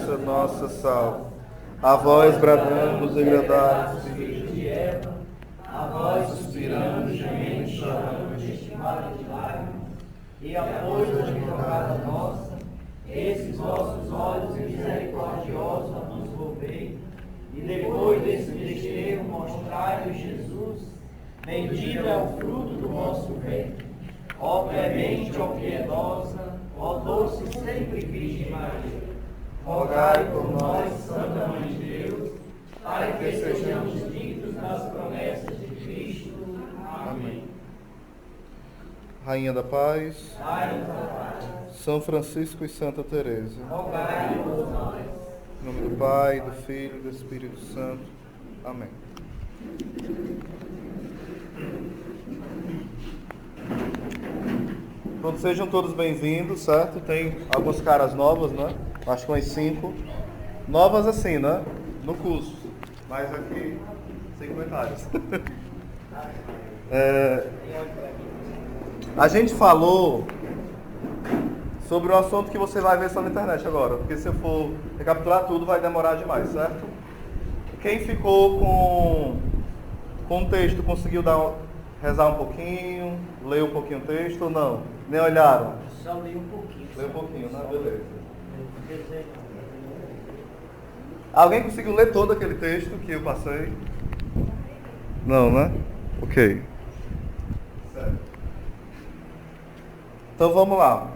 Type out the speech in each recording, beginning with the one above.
esperança nossa salva. A vós bradamos, degradados filhos de Eva, a vós suspiramos, gemendo e chorando neste vale de lágrimas, e após a advogada nossa, esses vossos olhos misericordiosos a nos volvei, e depois desse desterro mostrai-nos Jesus, bendito é o fruto do vosso ventre. Ó clemente, ó piedosa, ó doce sempre Virgem Maria, rogai por nós, Santa Mãe de Deus, para que sejamos dignos das promessas de Cristo. Amém. Rainha da Paz, São Francisco e Santa Teresa, rogai por nós. Em nome do Pai, do Filho e do Espírito Santo. Amém. Então, sejam todos bem-vindos, certo? Tem algumas caras novas, né? Acho que umas 5. Novas assim, né? No curso. Mas aqui, sem comentários. A gente falou sobre um assunto que você vai ver só na internet agora. Porque se eu for recapitular tudo, vai demorar demais, certo? Quem ficou com o texto, conseguiu rezar um pouquinho, ler um pouquinho o texto ou não? Nem olharam? Só li um pouquinho. Leu um pouquinho, né? Beleza. Alguém conseguiu ler todo aquele texto que eu passei? Não, né? Ok. Certo. Então vamos lá.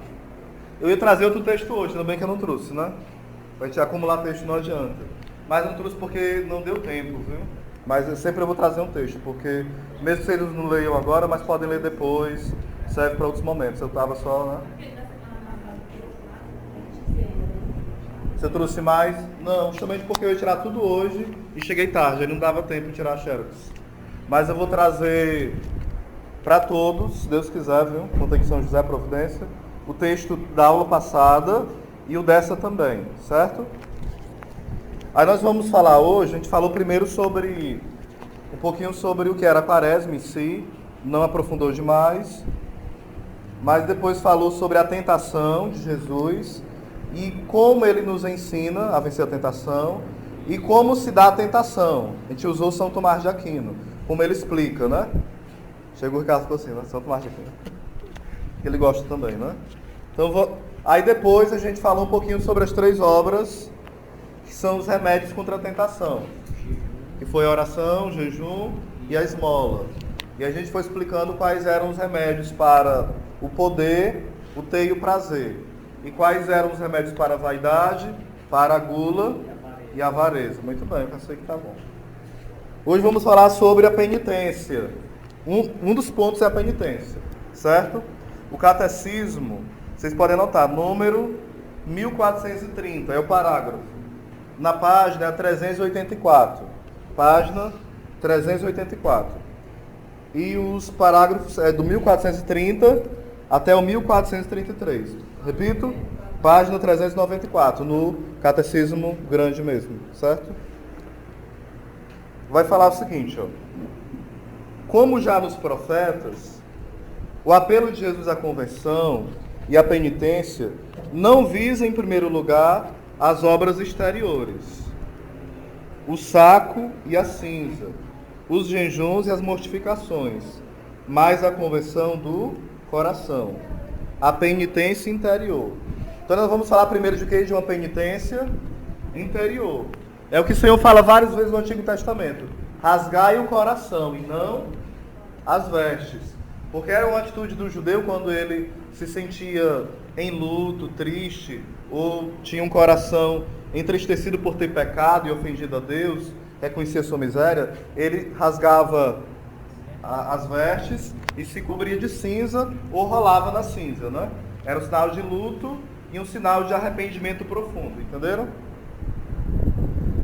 Eu ia trazer outro texto hoje, ainda bem que eu não trouxe, né? Pra gente acumular texto não adianta. Mas não trouxe porque não deu tempo, viu? Mas sempre eu vou trazer um texto, porque mesmo se eles não leiam agora, mas podem ler depois, serve para outros momentos. Eu estava só, né? Você trouxe mais? Não, justamente porque eu ia tirar tudo hoje e cheguei tarde, aí não dava tempo de tirar xerox. Mas eu vou trazer para todos, se Deus quiser, viu? Conta que São José Providência, o texto da aula passada e o dessa também, certo? Aí nós vamos falar hoje, a gente falou primeiro um pouquinho sobre o que era a Quaresma em si, não aprofundou demais, mas depois falou sobre a tentação de Jesus e como ele nos ensina a vencer a tentação e como se dá a tentação. A gente usou São Tomás de Aquino, como ele explica, né? Chegou o Ricardo e ficou assim, né? São Tomás de Aquino. Que ele gosta também, né? Então, aí depois a gente falou um pouquinho sobre as 3 obras que são os remédios contra a tentação, que foi a oração, o jejum e a esmola. E a gente foi explicando quais eram os remédios para o poder, o ter e o prazer. E quais eram os remédios para a vaidade, para a gula e a avareza. Muito bem, eu pensei que tá bom. Hoje vamos falar sobre a penitência. Um dos pontos é a penitência, certo? O catecismo, vocês podem anotar, número 1430, é o parágrafo. Na página 384. Página 384. E os parágrafos é do 1430 até o 1433. Repito, página 394, no Catecismo Grande mesmo, certo? Vai falar o seguinte, ó. Como já nos profetas, o apelo de Jesus à conversão e à penitência não visa, em primeiro lugar, as obras exteriores, o saco e a cinza, os jejuns e as mortificações, mas a conversão do coração, a penitência interior. Então nós vamos falar primeiro de quê? De uma penitência interior. É o que o Senhor fala várias vezes no Antigo Testamento. Rasgai o coração e não as vestes. Porque era uma atitude do judeu quando ele se sentia em luto, triste, ou tinha um coração entristecido por ter pecado e ofendido a Deus, reconhecia sua miséria, ele rasgava as vestes e se cobria de cinza ou rolava na cinza, né? Era um sinal de luto e um sinal de arrependimento profundo, entenderam?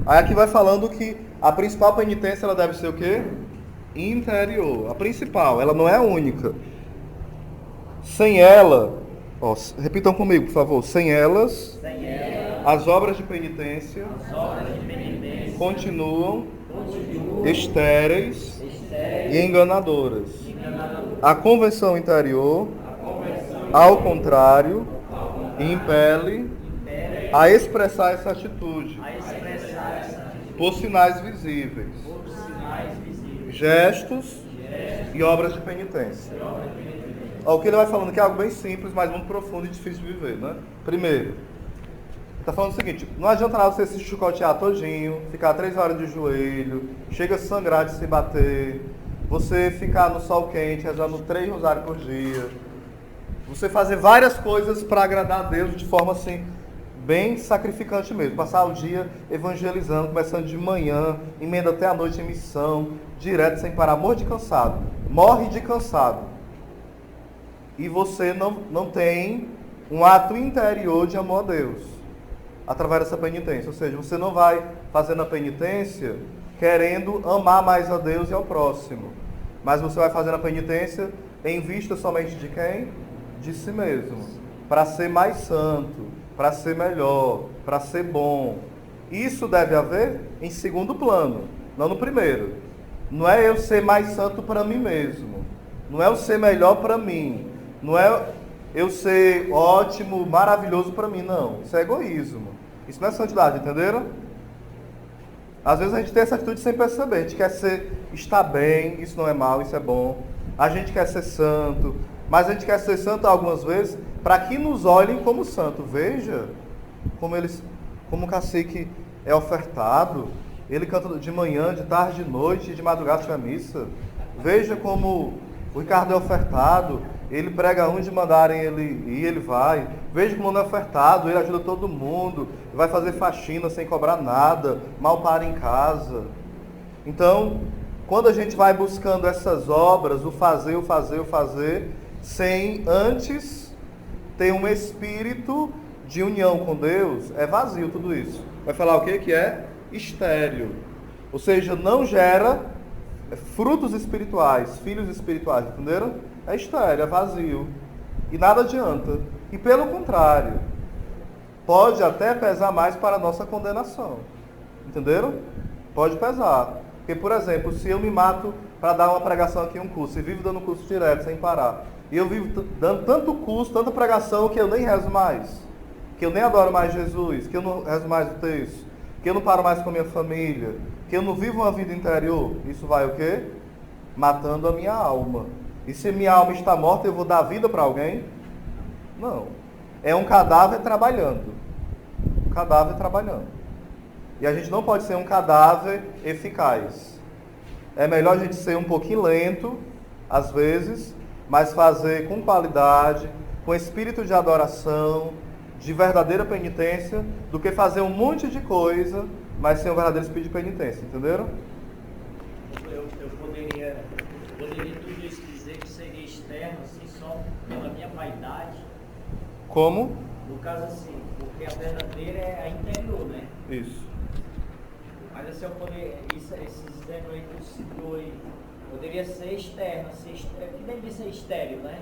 Aí aqui vai falando que a principal penitência ela deve ser o quê? Interior. A principal, ela não é a única. Sem ela, repitam comigo, por favor. Sem elas, as obras de penitência, continuam estéreis e enganadoras. A conversão interior, ao contrário, impele a expressar essa atitude a expressar essa atitude por sinais visíveis, por sinais visíveis, gestos e obras de penitência. Ó, o que ele vai falando aqui é algo bem simples, mas muito profundo e difícil de viver, né? Primeiro, ele está falando o seguinte: não adianta nada você se chicotear todinho, ficar 3 horas de joelho, chega a sangrar de se bater, você ficar no sol quente, rezando 3 rosários por dia, você fazer várias coisas para agradar a Deus de forma assim, bem sacrificante mesmo. Passar o dia evangelizando, começando de manhã, emenda até a noite em missão, direto, sem parar, morre de cansado. Morre de cansado. E você não tem um ato interior de amor a Deus, através dessa penitência. Ou seja, você não vai fazendo a penitência querendo amar mais a Deus e ao próximo. Mas você vai fazendo a penitência em vista somente de quem? De si mesmo. Para ser mais santo, para ser melhor, para ser bom. Isso deve haver em segundo plano, não no primeiro. Não é eu ser mais santo para mim mesmo. Não é eu ser melhor para mim. Não é eu ser ótimo, maravilhoso para mim, não. Isso é egoísmo. Isso não é santidade, entenderam? Às vezes a gente tem essa atitude sem perceber. A gente quer estar bem, isso não é mal, isso é bom. A gente quer ser santo, mas a gente quer ser santo algumas vezes para que nos olhem como santo. Veja como o cacique é ofertado. Ele canta de manhã, de tarde, de noite, de madrugada na missa. Veja como o Ricardo é ofertado. Ele prega onde mandarem ele ir, ele vai. Veja como não é ofertado, ele ajuda todo mundo, vai fazer faxina sem cobrar nada, mal para em casa. Então, quando a gente vai buscando essas obras, o fazer, sem antes ter um espírito de união com Deus, é vazio tudo isso. Vai falar o quê? Que é estéril. Ou seja, não gera frutos espirituais, filhos espirituais, entenderam? É estéril, é vazio. E nada adianta. E pelo contrário, pode até pesar mais para a nossa condenação. Entenderam? Pode pesar. Porque, por exemplo, se eu me mato para dar uma pregação aqui em um curso, e vivo dando curso direto, sem parar, e eu vivo dando tanto curso, tanta pregação, que eu nem rezo mais, que eu nem adoro mais Jesus, que eu não rezo mais o texto, que eu não paro mais com a minha família, que eu não vivo uma vida interior, isso vai o quê? Matando a minha alma. E se minha alma está morta, eu vou dar vida para alguém? Não. É um cadáver trabalhando. Um cadáver trabalhando. E a gente não pode ser um cadáver eficaz. É melhor a gente ser um pouquinho lento, às vezes, mas fazer com qualidade, com espírito de adoração, de verdadeira penitência, do que fazer um monte de coisa, mas sem um verdadeiro espírito de penitência. Entenderam? Eu poderia tudo isso dizer que seria externo, assim, só pela minha vaidade. Como? No caso assim, porque a verdadeira é a interior, né? Isso. Mas assim, esses exemplos aí que você citou aí, poderia ser externo, assim, que deve ser estéril, né?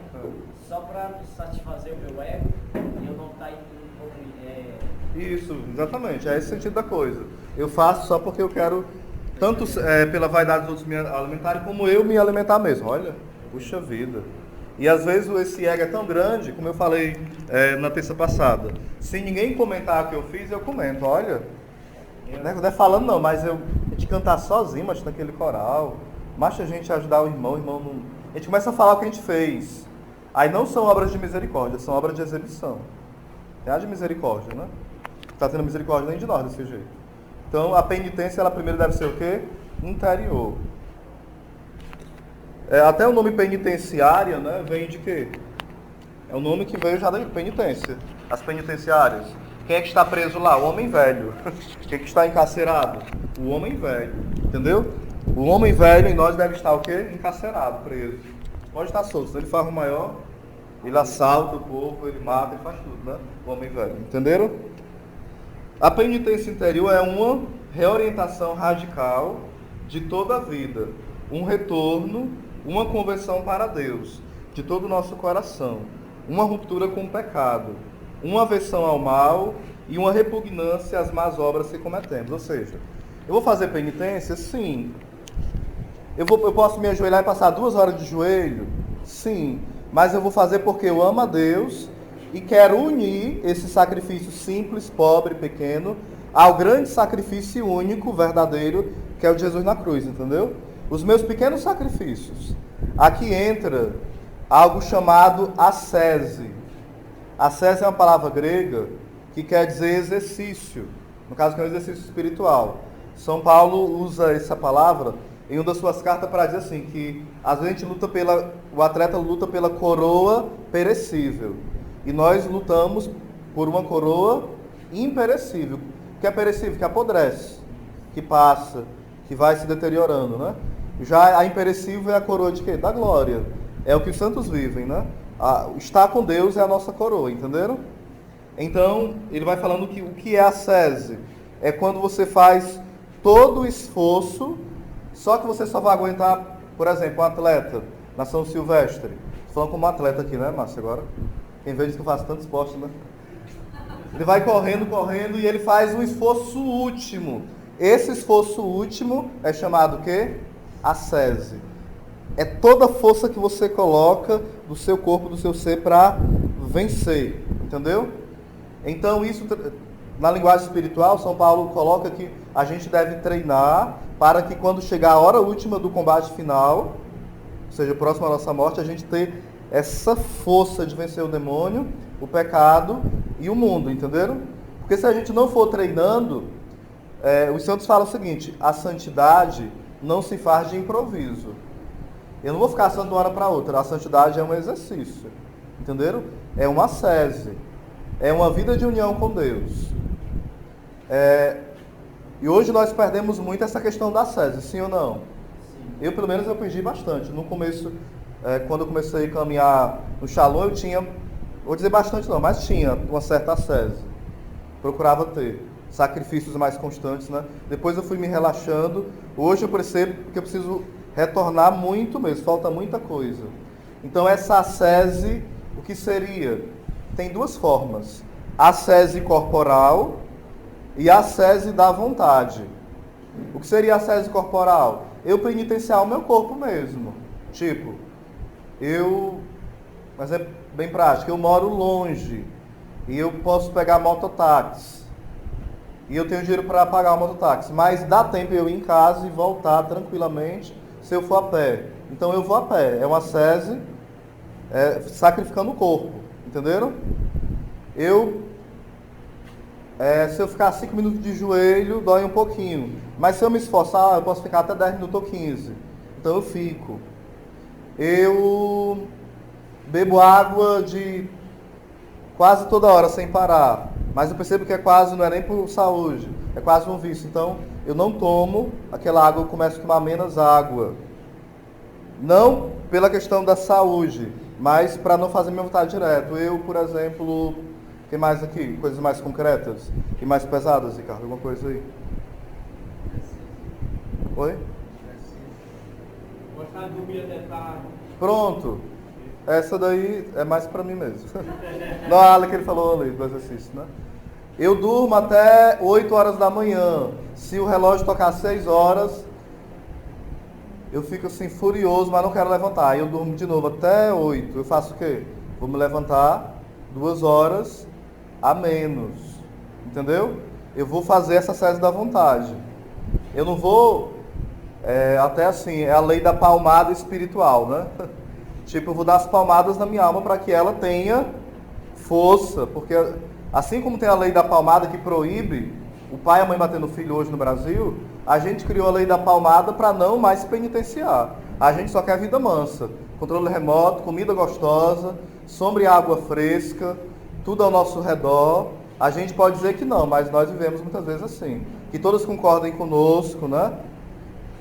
Só para satisfazer o meu ego e eu não estar Isso, exatamente, é esse sentido da coisa. Eu faço só porque eu quero, tanto pela vaidade dos outros me alimentarem, como eu me alimentar mesmo. Olha, puxa vida. E às vezes esse ego é tão grande, como eu falei na terça passada. Se ninguém comentar o que eu fiz, eu comento. Olha, não é falando não, mas a gente cantar sozinho, mas naquele coral, mas a gente ajudar o irmão não... A gente começa a falar o que a gente fez. Aí não são obras de misericórdia, são obras de exibição. É a de misericórdia, né? Não está tendo misericórdia nem de nós desse jeito. Então a penitência, ela primeiro deve ser o quê? Interior. Até o nome penitenciária, né, vem de quê? É o nome que veio já da penitência. As penitenciárias. Quem é que está preso lá? O homem velho. Quem é que está encarcerado? O homem velho. Entendeu? O homem velho em nós deve estar o quê? Encarcerado, preso. Pode estar solto. Se ele faz o maior, ele assalta o povo, ele mata, ele faz tudo, né? O homem velho. Entenderam? A penitência interior é uma reorientação radical de toda a vida. Um retorno, uma conversão para Deus, de todo o nosso coração. Uma ruptura com o pecado. Uma aversão ao mal e uma repugnância às más obras que cometemos. Ou seja, eu vou fazer penitência? Sim. Eu posso me ajoelhar e passar 2 horas de joelho? Sim. Mas eu vou fazer porque eu amo a Deus e quer unir esse sacrifício simples, pobre, pequeno, ao grande sacrifício único, verdadeiro, que é o de Jesus na cruz, entendeu? Os meus pequenos sacrifícios. Aqui entra algo chamado ascese. Ascese é uma palavra grega que quer dizer exercício. No caso, que é um exercício espiritual. São Paulo usa essa palavra em uma das suas cartas para dizer assim, que às vezes a gente o atleta luta pela coroa perecível. E nós lutamos por uma coroa imperecível. Que é perecível, que apodrece, que passa, que vai se deteriorando, né? Já a imperecível é a coroa de quê? Da glória. É o que os santos vivem, né? Estar com Deus é a nossa coroa, entenderam? Então, ele vai falando que o que é ascese? É quando você faz todo o esforço, só que você só vai aguentar, por exemplo, um atleta na São Silvestre. Estou falando como um atleta aqui, né, Márcio, agora? Quem vê diz que eu faço tanto esporte, né? Ele vai correndo, correndo, e ele faz um esforço último. Esse esforço último é chamado o quê? Ascese. É toda a força que você coloca do seu corpo, do seu ser, para vencer. Entendeu? Então, isso, na linguagem espiritual, São Paulo coloca que a gente deve treinar para que quando chegar a hora última do combate final, ou seja, próximo à nossa morte, a gente ter essa força de vencer o demônio, o pecado e o mundo, entenderam? Porque se a gente não for treinando, os santos falam o seguinte: a santidade não se faz de improviso. Eu não vou ficar santo de uma hora para outra. A santidade é um exercício, entenderam? É uma ascese, é uma vida de união com Deus. E hoje nós perdemos muito essa questão da ascese, sim ou não? Sim. Eu, pelo menos, eu perdi bastante. No começo, quando eu comecei a caminhar no Shalom, eu tinha, vou dizer bastante não, mas tinha uma certa ascese. Procurava ter sacrifícios mais constantes, né? Depois eu fui me relaxando. Hoje eu percebo que eu preciso retornar muito mesmo, falta muita coisa. Então essa ascese, o que seria? Tem duas formas: ascese corporal e ascese da vontade. O que seria ascese corporal? Eu penitenciar o meu corpo mesmo. Tipo, mas é bem prático, eu moro longe e eu posso pegar mototáxi. E eu tenho dinheiro para pagar o mototáxi, mas dá tempo eu ir em casa e voltar tranquilamente se eu for a pé. Então eu vou a pé. É uma ascese sacrificando o corpo. Entenderam? Se eu ficar 5 minutos de joelho, dói um pouquinho. Mas se eu me esforçar, eu posso ficar até 10 minutos ou 15. Então eu fico. Eu bebo água de quase toda hora, sem parar. Mas eu percebo que não é nem por saúde, é quase um vício. Então, eu não tomo aquela água, eu começo a tomar menos água. Não pela questão da saúde, mas para não fazer minha vontade direto. Eu, por exemplo, tem mais aqui? Coisas mais concretas e mais pesadas, Ricardo? Alguma coisa aí? Oi? Gostar de dormir até tarde. Pronto. Essa daí é mais para mim mesmo. Não a ala que ele falou ali do exercício, né? Eu durmo até 8 horas da manhã. Se o relógio tocar 6 horas, eu fico assim furioso, mas não quero levantar. Aí eu durmo de novo até 8. Eu faço o quê? Vou me levantar 2 horas a menos. Entendeu? Eu vou fazer essa ascese da vontade. Eu não vou... até assim, é a lei da palmada espiritual, né? Tipo, eu vou dar as palmadas na minha alma para que ela tenha força. Porque assim como tem a lei da palmada que proíbe o pai e a mãe bater no filho hoje no Brasil, a gente criou a lei da palmada para não mais penitenciar. A gente só quer vida mansa. Controle remoto, comida gostosa, sombra e água fresca, tudo ao nosso redor. A gente pode dizer que não, mas nós vivemos muitas vezes assim. Que todos concordem conosco, né?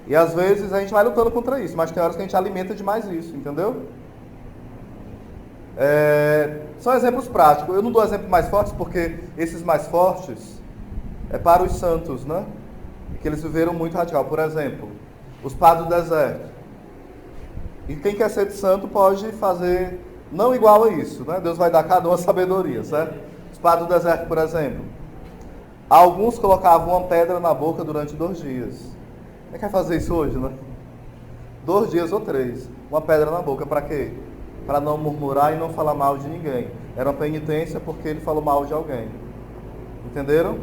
E às vezes a gente vai lutando contra isso, mas tem horas que a gente alimenta demais isso, entendeu? São exemplos práticos. Eu não dou exemplos mais fortes porque esses mais fortes é para os santos, né? Que eles viveram muito radical. Por exemplo, os padres do deserto. E quem quer ser de santo pode fazer não igual a isso, né? Deus vai dar a cada uma sabedoria, certo? Os padres do deserto, por exemplo. Alguns colocavam uma pedra na boca durante 2 dias. Quem quer fazer isso hoje, né? 2 dias ou 3. Uma pedra na boca, para quê? Para não murmurar e não falar mal de ninguém. Era uma penitência porque ele falou mal de alguém. Entenderam?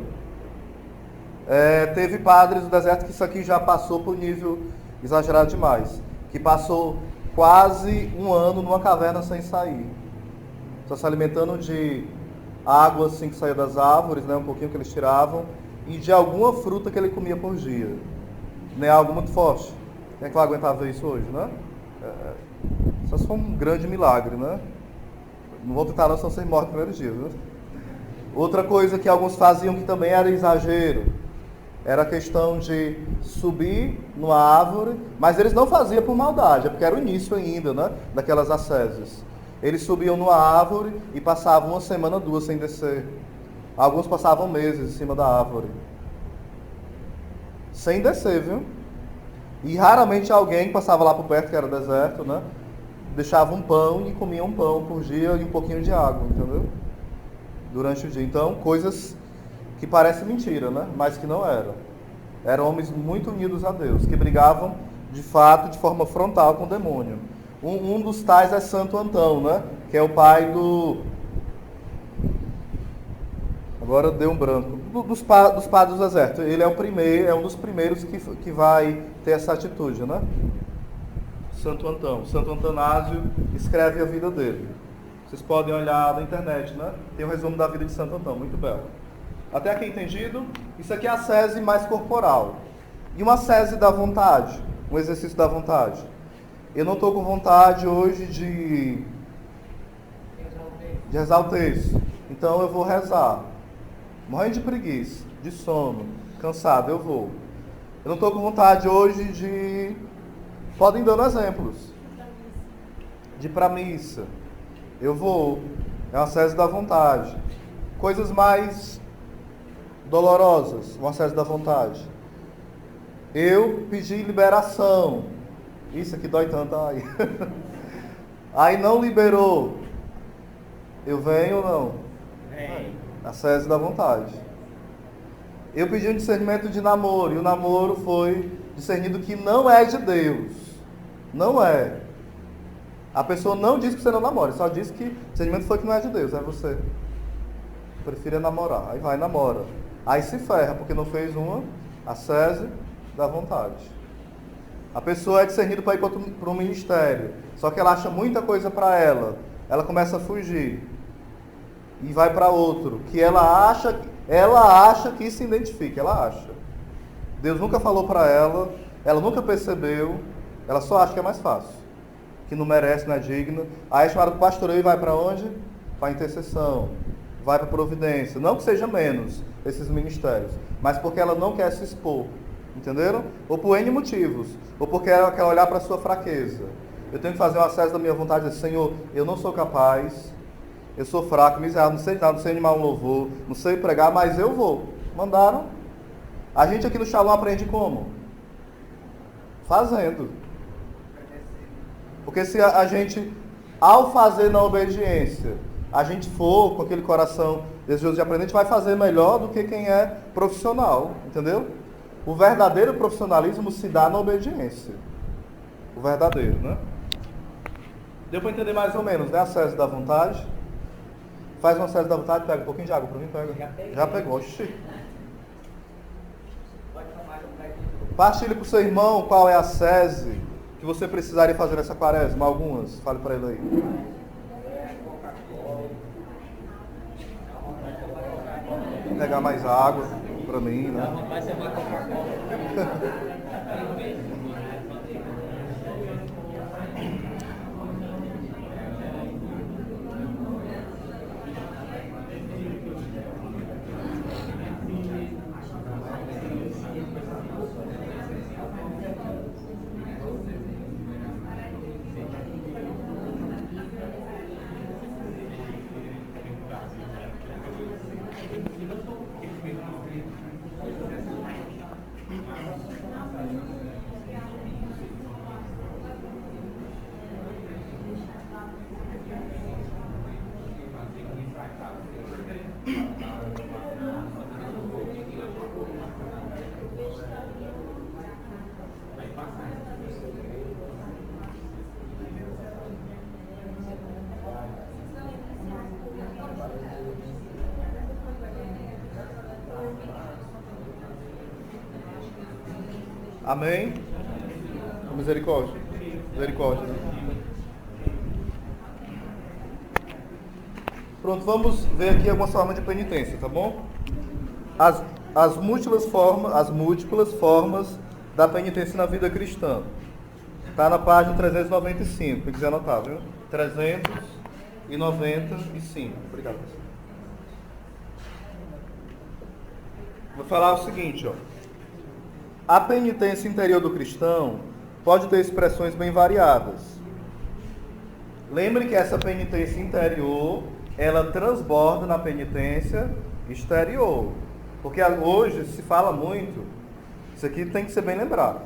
Teve padres do deserto que isso aqui já passou por nível exagerado demais. Que passou quase um ano numa caverna sem sair. Só se alimentando de água assim que saía das árvores, né, um pouquinho que eles tiravam, e de alguma fruta que ele comia por dia. Nem algo muito forte. Quem é que vai aguentar ver isso hoje, né? Só se for um grande milagre, né? Não vou tentar não, senão vocês morrem no primeiro dia, viu? Outra coisa que alguns faziam que também era exagero, era a questão de subir numa árvore, mas eles não faziam por maldade, é porque era o início ainda, né, daquelas ascésias. Eles subiam numa árvore e passavam uma semana, 2 sem descer. Alguns passavam meses em cima da árvore. Sem descer, viu? E raramente alguém passava lá por perto, que era deserto, né? Deixava um pão e comia um pão por dia e um pouquinho de água, entendeu? Durante o dia. Então, coisas que parecem mentira, né? Mas que não eram. Eram homens muito unidos a Deus, que brigavam, de fato, de forma frontal com o demônio. Um dos tais é Santo Antão, né? Que é o pai do... Agora deu um branco. Dos padres do deserto. Ele é o primeiro, é um dos primeiros que vai ter essa atitude, né? Santo Antão. Santo Antanásio escreve a vida dele. Vocês podem olhar na internet, né? Tem um resumo da vida de Santo Antão, muito belo. Até aqui entendido? Isso aqui é a sese mais corporal. E uma sese da vontade, um exercício da vontade. Eu não estou com vontade hoje de rezar o texto. Então eu vou rezar. Morrendo de preguiça, de sono, cansado, eu vou. Eu não estou com vontade hoje de... Podem dando exemplos. De ir para a missa. Eu vou. É uma sese da vontade. Coisas mais dolorosas, uma sese da vontade. Eu pedi liberação. Isso aqui dói tanto, ai. Aí não liberou. Eu venho ou não? Vem. A sese da vontade. Eu pedi um discernimento de namoro, e o namoro foi discernido que não é de Deus. Não é. A pessoa não diz que você não namora, só diz que o discernimento foi que não é de Deus, é você. Prefere namorar. Aí vai, namora. Aí se ferra, porque não fez a sese da vontade. A pessoa é discernida para ir para um ministério, só que ela acha muita coisa para ela. Ela começa a fugir. E vai para outro, que ela acha que se identifica, ela acha. Deus nunca falou para ela nunca percebeu, ela só acha que é mais fácil, que não merece, não é digna. Aí é chamado para o pastoreio e vai para onde? Para a intercessão, vai para a providência. Não que seja menos esses ministérios, mas porque ela não quer se expor, entenderam? Ou por N motivos, ou porque ela quer olhar para a sua fraqueza. Eu tenho que fazer uma sese da minha vontade e dizer, Senhor, eu não sou capaz, eu sou fraco, miserável, não sei nada, não sei animar um louvor, não sei pregar, mas eu vou. Mandaram. A gente aqui no Shalom aprende como? Fazendo. Porque se a gente, ao fazer na obediência, a gente for com aquele coração desejoso de aprender, a gente vai fazer melhor do que quem é profissional, entendeu? O verdadeiro profissionalismo se dá na obediência. O verdadeiro, né? Deu para entender mais ou menos, né? A sese da vontade. Faz uma sese da vontade, pega um pouquinho de água para mim, pega. Já pegou, oxi. Partilhe com o seu irmão qual é a sese que você precisaria fazer nessa quaresma. Algumas, fale para ele aí. Vou pegar mais água para mim, né? Amém? Com misericórdia. Misericórdia. Né? Pronto, vamos ver aqui algumas formas de penitência, tá bom? As múltiplas formas da penitência na vida cristã. Está na página 395, quem quiser anotar, viu? 395. Obrigado. Vou falar o seguinte, ó. A penitência interior do cristão pode ter expressões bem variadas. Lembre que essa penitência interior, ela transborda na penitência exterior. Porque hoje se fala muito, isso aqui tem que ser bem lembrado.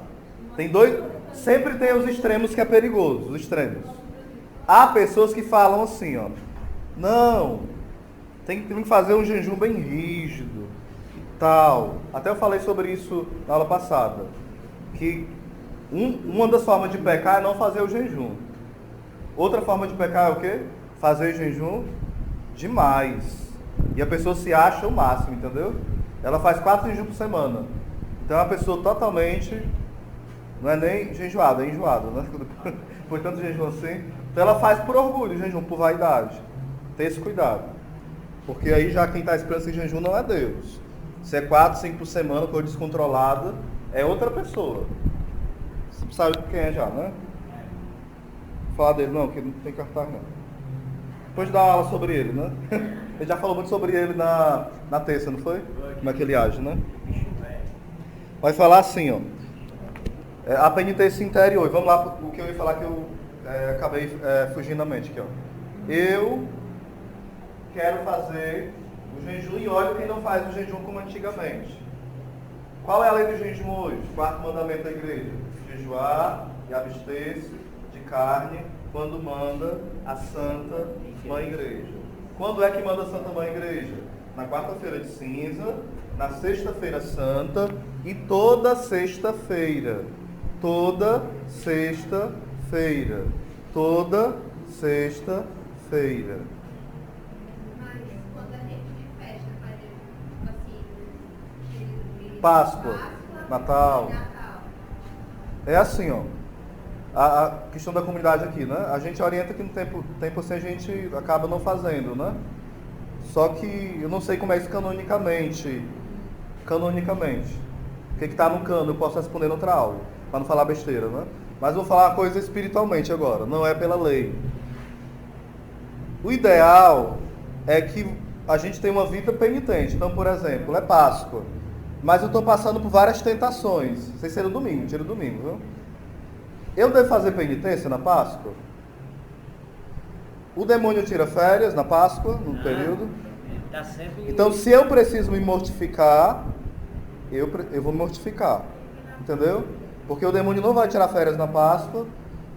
Sempre tem os extremos que é perigoso, os extremos. Há pessoas que falam assim, ó, não, tem que fazer um jejum bem rígido e tal. Até eu falei sobre isso na aula passada, que uma das formas de pecar é não fazer o jejum. Outra forma de pecar é o quê? Fazer jejum demais. E a pessoa se acha o máximo, entendeu? Ela faz 4 jejuns por semana. Então é uma pessoa totalmente, não é nem jejuada, é enjoada, né? Por tanto jejum assim. Então ela faz por orgulho o jejum, por vaidade. Tem esse cuidado. Porque aí já quem está esperando esse jejum não é Deus. Se é 4, 5 por semana, coisa descontrolada, é outra pessoa. Você sabe quem é já, né? Vou falar dele não, que não tem cartaz não. Depois dá uma aula sobre ele, né? Ele já falou muito sobre ele na terça, não foi? Como é que ele age, né? Vai falar assim, ó. A penitência interior. Vamos lá, o que eu ia falar que eu acabei fugindo da mente aqui, ó. Eu quero fazer o jejum e olha quem não faz o jejum como antigamente. Qual é a lei do jejum hoje? Quarto mandamento da igreja. Jejuar e abster-se de carne quando manda a Santa Mãe Igreja. Quando é que manda a Santa Mãe Igreja? Na quarta-feira de cinza, na sexta-feira santa e toda sexta-feira. Toda sexta-feira. Toda sexta-feira. Mas quando a gente de festa, faz tipo assim, Páscoa, Natal. É assim, ó. A questão da comunidade aqui, né? A gente orienta que no tempo assim a gente acaba não fazendo, né? Só que eu não sei como é isso canonicamente. O que está no cano, eu posso responder noutra aula, para não falar besteira, né? Mas vou falar uma coisa espiritualmente agora, não é pela lei. O ideal é que a gente tenha uma vida penitente. Então, por exemplo, é Páscoa, mas eu estou passando por várias tentações. Sem ser no domingo, tira o domingo, viu? Eu devo fazer penitência na Páscoa? O demônio tira férias na Páscoa, no período. Tá sempre... Então, se eu preciso me mortificar, eu vou me mortificar. Entendeu? Porque o demônio não vai tirar férias na Páscoa,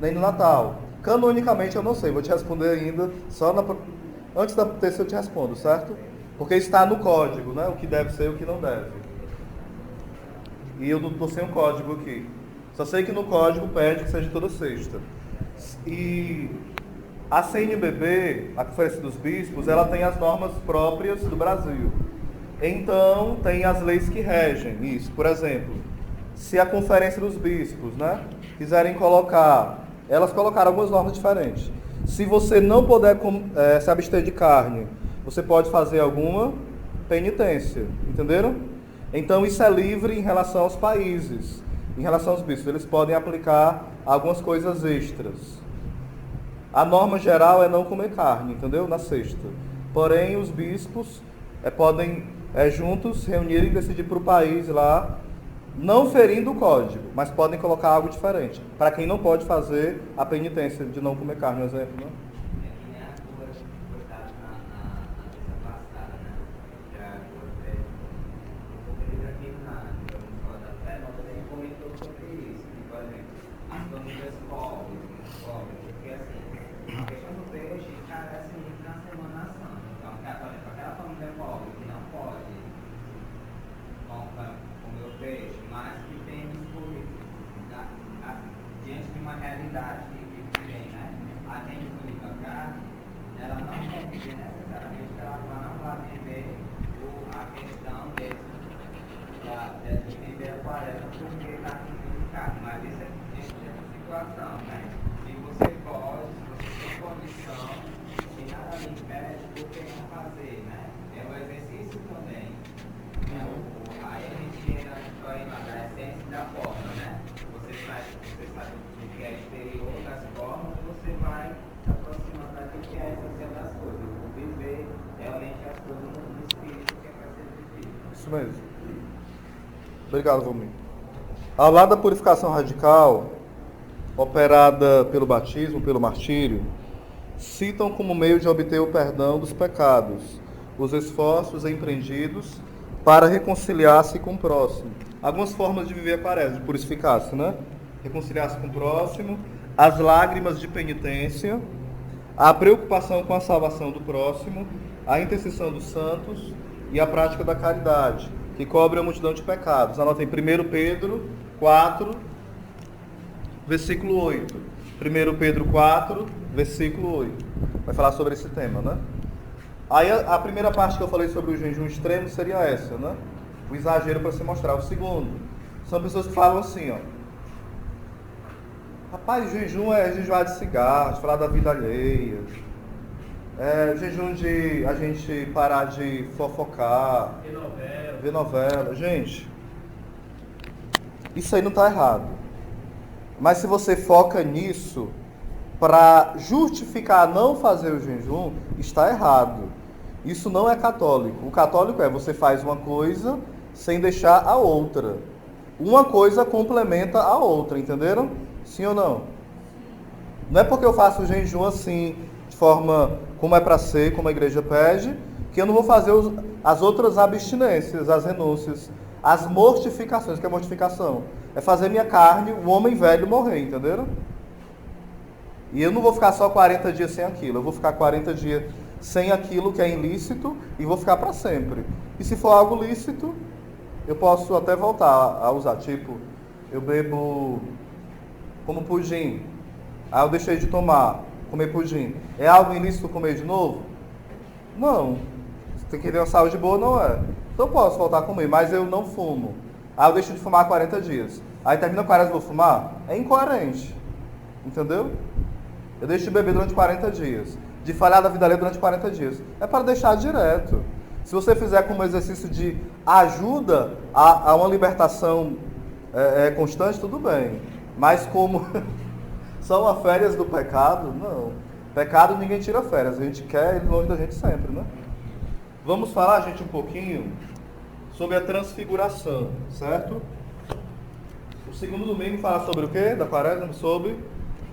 nem no Natal. Canonicamente eu não sei, vou te responder ainda, antes da terça eu te respondo, certo? Porque está no código, né? O que deve ser e o que não deve. E eu não estou sem um código aqui. Só sei que no código pede que seja toda sexta. E a CNBB, a Conferência dos Bispos, ela tem as normas próprias do Brasil. Então, tem as leis que regem isso. Por exemplo, se a Conferência dos Bispos, né, quiserem colocar, elas colocaram algumas normas diferentes. Se você não puder se abster de carne, você pode fazer alguma penitência. Entenderam? Então, isso é livre em relação aos países. Em relação aos bispos, eles podem aplicar algumas coisas extras. A norma geral é não comer carne, entendeu? Na sexta. Porém, os bispos podem juntos reunir e decidir para o país lá, não ferindo o código, mas podem colocar algo diferente. Para quem não pode fazer a penitência de não comer carne, um exemplo, né? entra na história da essência e da forma, né? Você sabe o que é exterior das formas e você vai se aproximando daquilo que é a essência das coisas. Viver realmente as coisas no espírito que é para ser vivido. Isso mesmo. Obrigado, Valmir. Ao lado da purificação radical, operada pelo batismo, pelo martírio, citam como meio de obter o perdão dos pecados, os esforços empreendidos para reconciliar-se com o próximo. Algumas formas de viver a quaresma, de purificar-se, né? Reconciliar-se com o próximo, as lágrimas de penitência, a preocupação com a salvação do próximo, a intercessão dos santos e a prática da caridade, que cobre a multidão de pecados. Anotem 1 Pedro 4, versículo 8. 1 Pedro 4, versículo 8. Vai falar sobre esse tema, né? Aí a primeira parte que eu falei sobre o jejum extremo seria essa, né? O exagero para se mostrar. O segundo, são pessoas que falam assim, ó. Rapaz, jejum é jejuar de cigarro, de falar da vida alheia. É jejum de a gente parar de fofocar. Ver novela. Gente, isso aí não está errado. Mas se você foca nisso para justificar não fazer o jejum, está errado. Isso não é católico. O católico é você faz uma coisa sem deixar a outra. Uma coisa complementa a outra, entenderam? Sim ou não? Não é porque eu faço o jejum assim, de forma como é para ser, como a igreja pede, que eu não vou fazer as outras abstinências, as renúncias, as mortificações. O que é mortificação? É fazer minha carne, o homem velho, morrer, entenderam? E eu não vou ficar só 40 dias sem aquilo, eu vou ficar 40 dias sem aquilo que é ilícito e vou ficar para sempre. E se for algo lícito, eu posso até voltar a usar. Tipo, eu bebo como pudim, aí eu deixei de comer pudim. É algo ilícito comer de novo? Não. Você tem que ter uma saúde boa, não é? Então eu posso voltar a comer, mas eu não fumo. Aí eu deixo de fumar 40 dias. Aí termina a quaresma e vou fumar? É incoerente. Entendeu? Eu deixo de beber durante 40 dias. De falhar da vida alheia durante 40 dias. É para deixar direto. Se você fizer como exercício de ajuda a uma libertação constante, tudo bem. Mas como são as férias do pecado, não. Pecado ninguém tira férias. A gente quer ele longe da gente sempre, né? Vamos falar, gente, um pouquinho sobre a transfiguração, certo? O segundo domingo fala sobre o quê? Da quaresma? Sobre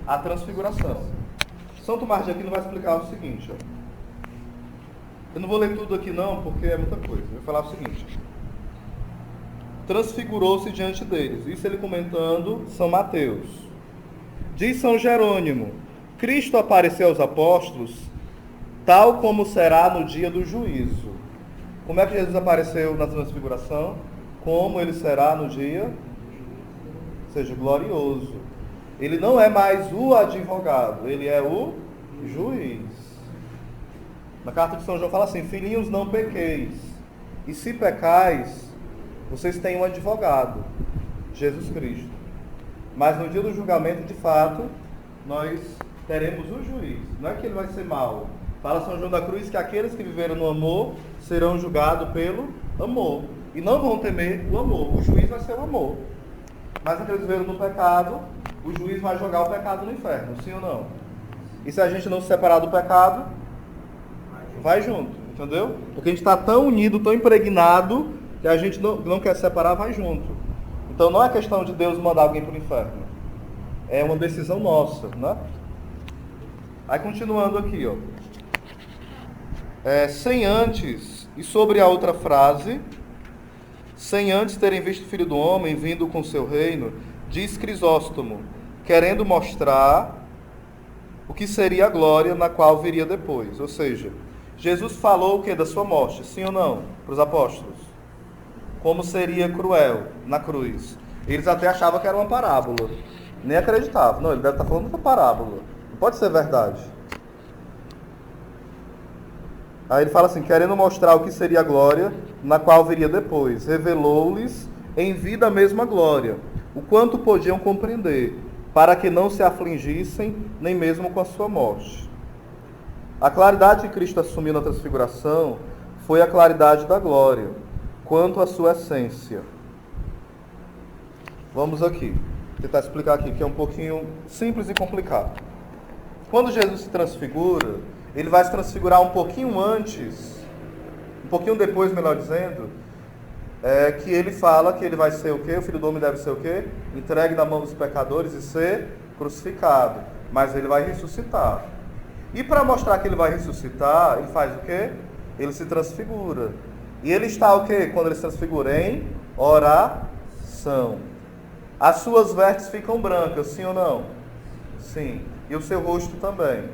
a transfiguração. São Tomás de Aquino vai explicar o seguinte, ó. Eu não vou ler tudo aqui não, porque é muita coisa. Eu vou falar o seguinte. Transfigurou-se diante deles. Isso ele comentando São Mateus. Diz São Jerônimo, Cristo apareceu aos apóstolos tal como será no dia do juízo. Como é que Jesus apareceu na transfiguração? Como ele será no dia? Ou seja, glorioso. Ele não é mais o advogado, ele é o juiz. Na carta de São João fala assim, filhinhos, não pequeis. E se pecais, vocês têm um advogado, Jesus Cristo. Mas no dia do julgamento, de fato, nós teremos o juiz. Não é que ele vai ser mau. Fala São João da Cruz que aqueles que viveram no amor serão julgados pelo amor. E não vão temer o amor. O juiz vai ser o amor. Mas aqueles que viveram no pecado, o juiz vai jogar o pecado no inferno. Sim ou não? E se a gente não se separar do pecado, vai junto. Entendeu? Porque a gente está tão unido, tão impregnado, que a gente não quer separar, vai junto. Então não é questão de Deus mandar alguém para o inferno. É uma decisão nossa, né? Aí continuando aqui, ó. Sem antes, e sobre a outra frase, sem antes terem visto o Filho do Homem vindo com seu reino, diz Crisóstomo, querendo mostrar o que seria a glória na qual viria depois. Ou seja, Jesus falou o que? Da sua morte, sim ou não? Para os apóstolos. Como seria cruel na cruz. Eles até achavam que era uma parábola. Nem acreditavam. Não, ele deve estar falando uma parábola. Não pode ser verdade. Aí ele fala assim, querendo mostrar o que seria a glória, na qual viria depois. Revelou-lhes em vida a mesma glória, o quanto podiam compreender, para que não se afligissem, nem mesmo com a sua morte. A claridade que Cristo assumiu na transfiguração foi a claridade da glória, quanto à sua essência. Vamos aqui. Tentar explicar aqui, que é um pouquinho simples e complicado. Quando Jesus se transfigura, ele vai se transfigurar um pouquinho antes, um pouquinho depois, melhor dizendo, que ele fala que ele vai ser o quê? O Filho do Homem deve ser o quê? Entregue na mão dos pecadores e ser crucificado. Mas ele vai ressuscitar. E para mostrar que ele vai ressuscitar, ele faz o quê? Ele se transfigura. E ele está o quê? Quando ele se transfigura? Em oração. As suas vestes ficam brancas, sim ou não? Sim. E o seu rosto também.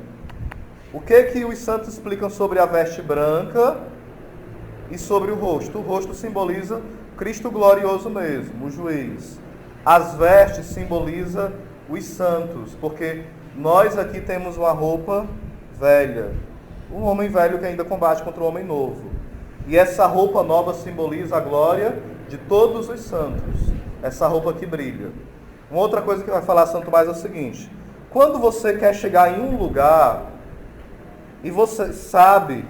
O que os santos explicam sobre a veste branca e sobre o rosto? O rosto simboliza Cristo glorioso mesmo, o juiz. As vestes simbolizam os santos, porque nós aqui temos uma roupa velha. Um homem velho que ainda combate contra o homem novo. E essa roupa nova simboliza a glória de todos os santos. Essa roupa que brilha. Uma outra coisa que vai falar Santo Tomás é o seguinte: quando você quer chegar em um lugar e você sabe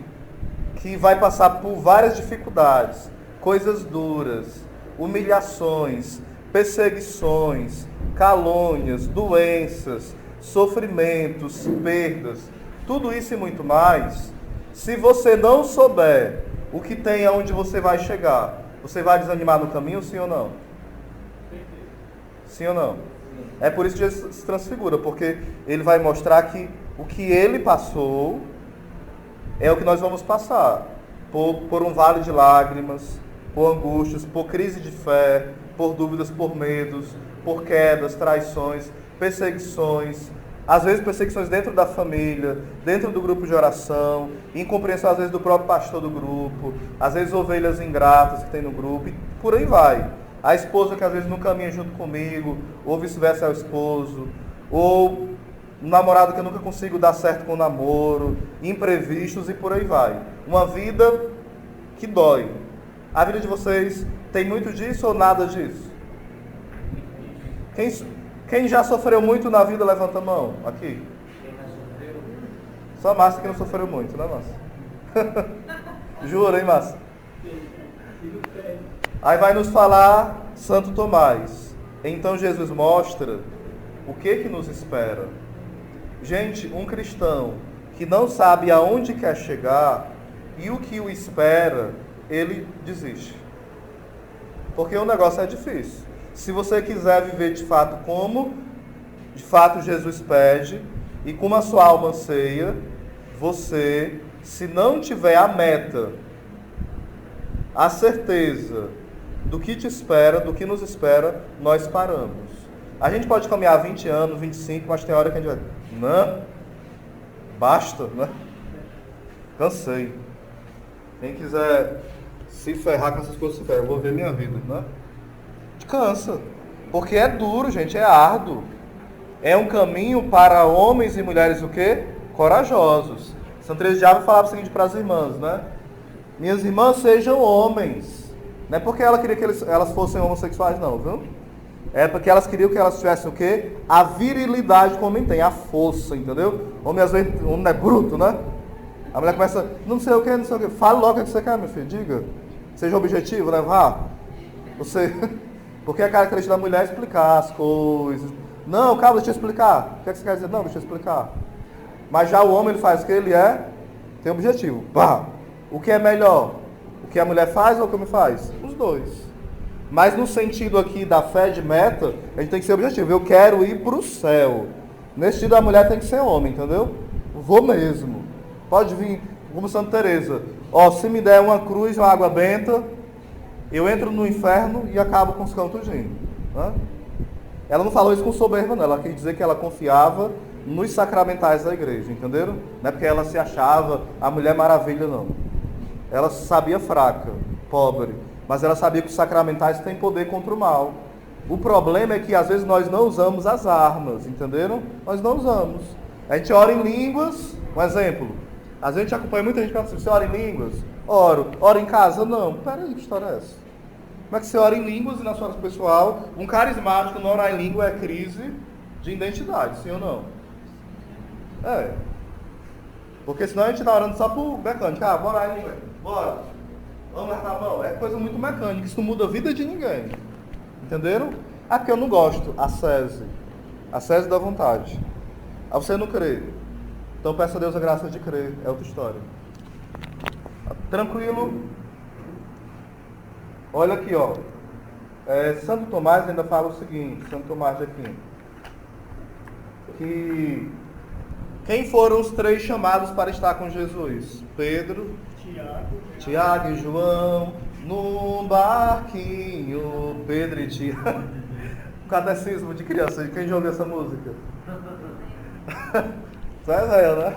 que vai passar por várias dificuldades, coisas duras, humilhações, perseguições, calúnias, doenças, sofrimentos, perdas, tudo isso e muito mais, se você não souber o que tem aonde você vai chegar, você vai desanimar no caminho, sim ou não? Sim ou não? É por isso que Jesus se transfigura, porque ele vai mostrar que o que ele passou é o que nós vamos passar. Por um vale de lágrimas, por angústias, por crise de fé, por dúvidas, por medos, por quedas, traições, perseguições, às vezes perseguições dentro da família, dentro do grupo de oração, incompreensão às vezes do próprio pastor do grupo, às vezes ovelhas ingratas que tem no grupo, e por aí vai. A esposa que às vezes não caminha junto comigo, ou vice-versa é o esposo, ou um namorado que eu nunca consigo dar certo com o namoro, imprevistos e por aí vai. Uma vida que dói. A vida de vocês tem muito disso ou nada disso? Quem já sofreu muito na vida, levanta a mão. Aqui. Só a Márcia que não sofreu muito, né, Márcia? Jura, hein, Márcia? Aí vai nos falar Santo Tomás. Então Jesus mostra o que nos espera. Gente, um cristão que não sabe aonde quer chegar e o que o espera, ele desiste. Porque o negócio é difícil. Se você quiser viver de fato como de fato Jesus pede e como a sua alma anseia, você, se não tiver a meta, a certeza do que te espera, do que nos espera, nós paramos. A gente pode caminhar 20 anos, 25, mas tem hora que a gente vai... Não, basta, né? Cansei. Quem quiser se ferrar com essas coisas, se ferra. Eu vou ver minha vida, né? Cansa. Porque é duro, gente, é árduo. É um caminho para homens e mulheres o quê? Corajosos. São Teresa de Ávila falava o seguinte para as irmãs, né? Minhas irmãs, sejam homens. Não é porque ela queria que elas fossem homossexuais, não, viu? É porque elas queriam que elas tivessem o quê? A virilidade que o homem tem, a força, entendeu? O homem às vezes, o homem é bruto, né? A mulher começa, não sei o que, não sei o que. Fale logo o que você quer, meu filho, diga. Seja objetivo, levar. Você... Porque a característica da mulher é explicar as coisas. Não, calma, deixa eu explicar. O que é que você quer dizer? Não, deixa eu explicar. Mas já o homem, ele faz o que? Ele tem objetivo. Bah! O que é melhor? O que a mulher faz ou o que o homem faz? Os dois. Mas no sentido aqui da fé de meta, a gente tem que ser objetivo. Eu quero ir para o céu. Nesse sentido, a mulher tem que ser homem, entendeu? Vou mesmo. Pode vir, como Santa Teresa. Ó, se me der uma cruz, uma água benta, eu entro no inferno e acabo com os cães tudinho. Né? Ela não falou isso com soberba, não. Ela quis dizer que ela confiava nos sacramentais da igreja, entenderam? Não é porque ela se achava a Mulher Maravilha, não. Ela se sabia fraca, pobre, mas ela sabia que os sacramentais têm poder contra o mal. O problema é que às vezes nós não usamos as armas, entenderam? Nós não usamos. A gente ora em línguas, um exemplo. A gente acompanha muita gente que fala assim, você ora em línguas? Oro. Ora em casa? Não. Peraí, que história é essa? Como é que você ora em línguas e na sua oração pessoal, um carismático não orar em língua é crise de identidade, sim ou não? É. Porque senão a gente está orando só por mecânica. Ah, bora orar em língua. Bora. Vamos levantar a mão. É coisa muito mecânica. Isso não muda a vida de ninguém. Entenderam? Ah, porque eu não gosto. Acese. Acese da vontade. Ah, você não crê. Então peça a Deus a graça de crer. É outra história. Tranquilo? Olha aqui, ó. Santo Tomás ainda fala o seguinte, Santo Tomás de Aquino, que quem foram os 3 chamados para estar com Jesus? Pedro, Tiago e João, num barquinho, Pedro e Tiago. Catecismo de criança, quem já ouviu essa música? Zé, né?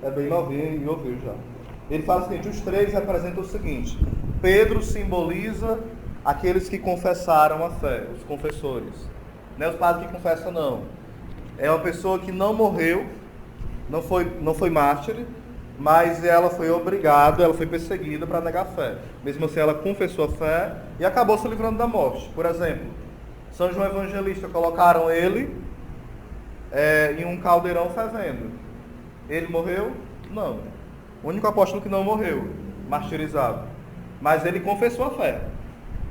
É bem novinho e ouviu já. Ele fala o seguinte, os 3 representam o seguinte: Pedro simboliza aqueles que confessaram a fé, os confessores. Não é os padres que confessam, não. É uma pessoa que não morreu, não foi mártir, mas ela foi obrigada, ela foi perseguida para negar a fé. Mesmo assim, ela confessou a fé e acabou se livrando da morte. Por exemplo, São João Evangelista, colocaram ele em um caldeirão fervendo. Ele morreu? Não. O único apóstolo que não morreu, martirizado. Mas ele confessou a fé.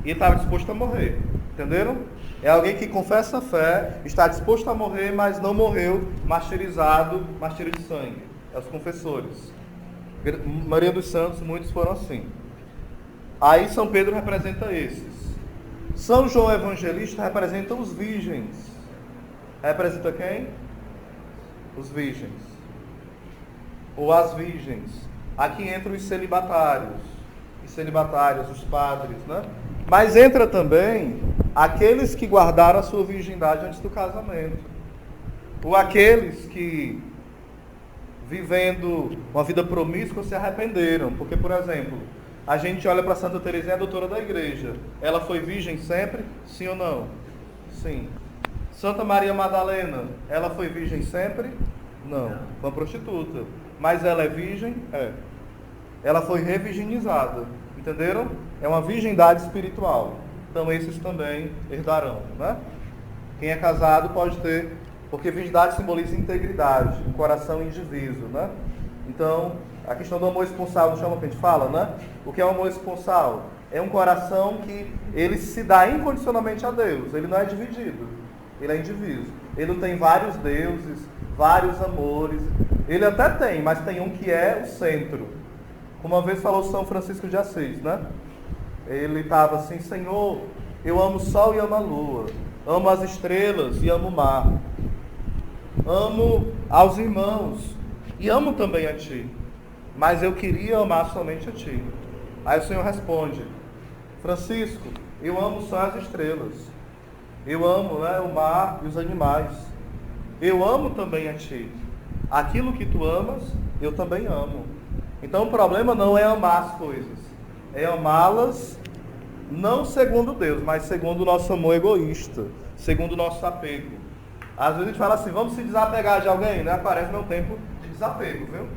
E estava disposto a morrer. Entenderam? É alguém que confessa a fé, está disposto a morrer, mas não morreu martirizado, martírio de sangue. É os confessores. Maria dos Santos, muitos foram assim. Aí São Pedro representa esses. São João Evangelista representa os virgens. Representa quem? Os virgens. Ou as virgens. Aqui entram os celibatários. Os celibatários, os padres, né? Mas entra também aqueles que guardaram a sua virgindade antes do casamento. Ou aqueles que, vivendo uma vida promíscua, se arrependeram. Porque, por exemplo, a gente olha para Santa Teresinha, a doutora da igreja. Ela foi virgem sempre? Sim ou não? Sim. Santa Maria Madalena, ela foi virgem sempre? Não. Foi uma prostituta. Mas ela é virgem? É. Ela foi revirginizada. Entenderam? É uma virgindade espiritual. Então esses também herdarão, né? Quem é casado pode ter, porque virgindade simboliza integridade, um coração indiviso, né? Então, a questão do amor esponsal, não chama que a gente fala, né? O que é o amor esponsal? É um coração que ele se dá incondicionalmente a Deus, ele não é dividido, ele é indiviso. Ele não tem vários deuses, vários amores, ele até tem, mas tem um que é o centro. Como uma vez falou São Francisco de Assis, né? Ele estava assim, Senhor, eu amo o sol e amo a lua, amo as estrelas e amo o mar, amo aos irmãos e amo também a Ti, mas eu queria amar somente a Ti. Aí o Senhor responde, Francisco, eu amo só as estrelas, eu amo, né, o mar e os animais, eu amo também a Ti, aquilo que Tu amas, eu também amo. Então o problema não é amar as coisas, é amá-las não segundo Deus, mas segundo o nosso amor egoísta, segundo o nosso apego. Às vezes a gente fala assim, vamos se desapegar de alguém, né? Aparece meu tempo de desapego, viu?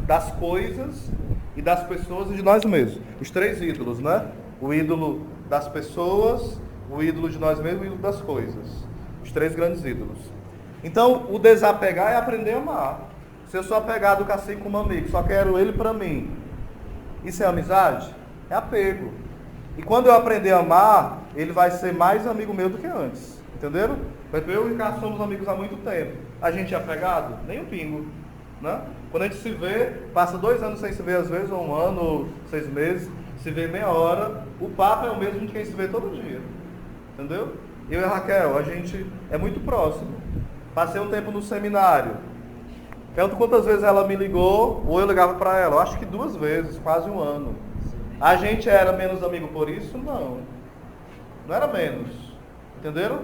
Das coisas e das pessoas e de nós mesmos. Os 3 ídolos, né? O ídolo das pessoas, o ídolo de nós mesmos e o ídolo das coisas. Os 3 grandes ídolos. Então o desapegar é aprender a amar. Se eu sou apegado com assim como amigo, só quero ele para mim, isso é amizade? É apego. E quando eu aprender a amar, ele vai ser mais amigo meu do que antes. Entenderam? Eu e o Ricardo somos amigos há muito tempo. A gente é apegado? Nem um pingo. Né? Quando a gente se vê, passa 2 anos sem se ver às vezes, ou 1 ano, ou 6 meses, se vê meia hora, o papo é o mesmo de quem se vê todo dia. Entendeu? Eu e a Raquel, a gente é muito próximo. Passei um tempo no seminário. Pergunto quantas vezes ela me ligou, ou eu ligava para ela. Eu acho que 2 vezes, quase 1 ano. A gente era menos amigo por isso? Não. Não era menos. Entenderam?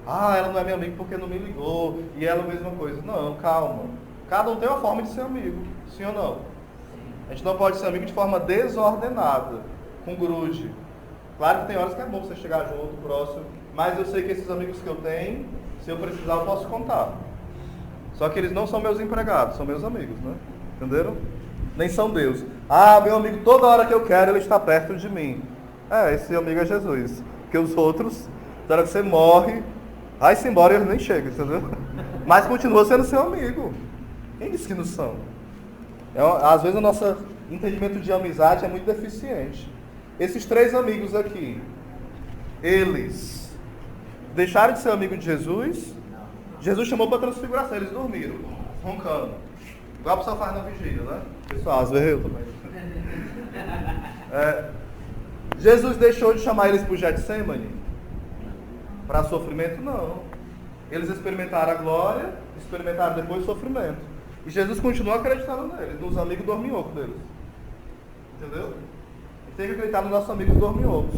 Ah, ela não é minha amiga porque não me ligou. E ela a mesma coisa. Não, calma. Cada um tem uma forma de ser amigo. Sim ou não? A gente não pode ser amigo de forma desordenada, com grude. Claro que tem horas que é bom você chegar junto, próximo. Mas eu sei que esses amigos que eu tenho, se eu precisar, eu posso contar. Só que eles não são meus empregados, são meus amigos, né? Entenderam? Nem são Deus. Ah, meu amigo, toda hora que eu quero, ele está perto de mim. Esse amigo é Jesus. Porque os outros, na hora que você morre, vai-se embora e eles nem chegam, entendeu? Mas continua sendo seu amigo. Quem disse que não são? Às vezes o nosso entendimento de amizade é muito deficiente. Esses 3 amigos aqui, eles deixaram de ser amigo de Jesus. Jesus chamou para transfiguração, eles dormiram, roncando. Igual a pessoa faz na vigília, né? Pessoal, às vezes eu também. Jesus deixou de chamar eles para o Getsemane? Para sofrimento? Não. Eles experimentaram a glória, experimentaram depois o sofrimento. E Jesus continua acreditando neles, nos amigos dorminhocos deles. Entendeu? E tem que acreditar nos nossos amigos dorminhocos.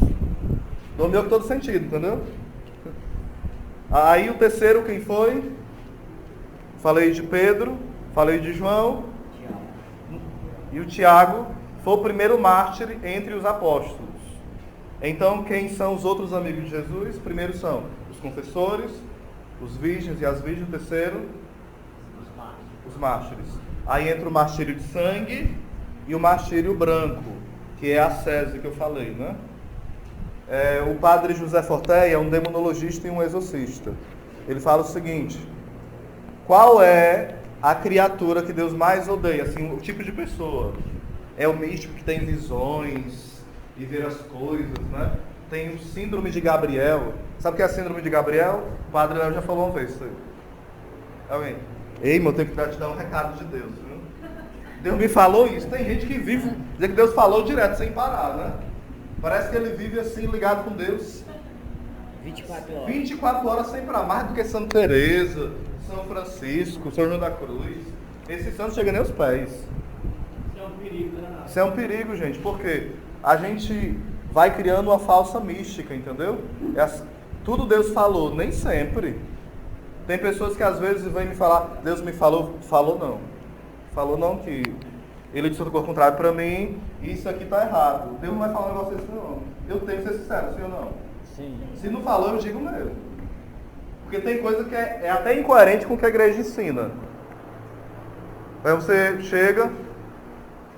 Dorminhoco em todo sentido, entendeu? Aí o terceiro, quem foi? Falei de Pedro, falei de João. E o Tiago foi o primeiro mártir entre os apóstolos. Então, quem são os outros amigos de Jesus? Primeiro são os confessores, os virgens e as virgens. O terceiro, os mártires. Aí entra o martírio de sangue e o martírio branco, que é a sese que eu falei, né? O padre José Forteia é um demonologista e um exorcista. Ele fala o seguinte: qual é a criatura que Deus mais odeia? Assim, o tipo de pessoa. É o místico que tem visões e ver as coisas, né? Tem o síndrome de Gabriel. Sabe o que é a síndrome de Gabriel? O padre Léo já falou uma vez isso aí. Alguém? Ei, meu, eu tenho que te dar um recado de Deus, viu? Deus me falou isso. Tem gente que vive, dizer que Deus falou direto, sem parar, né? Parece que ele vive assim, ligado com Deus. 24 horas. 24 horas sem parar, mais do que Santa Teresa, São Francisco, São João da Cruz. Esses santos chegam nem aos pés. Isso é um perigo, né? Isso é um perigo, gente, porque a gente vai criando uma falsa mística, entendeu? Tudo Deus falou, nem sempre. Tem pessoas que às vezes vêm me falar, Deus me falou, falou não, que ele disse outra coisa contrária para mim, e isso aqui está errado. Deus não vai falar um negócio desse não. Eu tenho que ser sincero, sim ou não? Sim. Se não falou, eu digo mesmo. Porque tem coisa que é até incoerente com o que a igreja ensina. Aí você chega,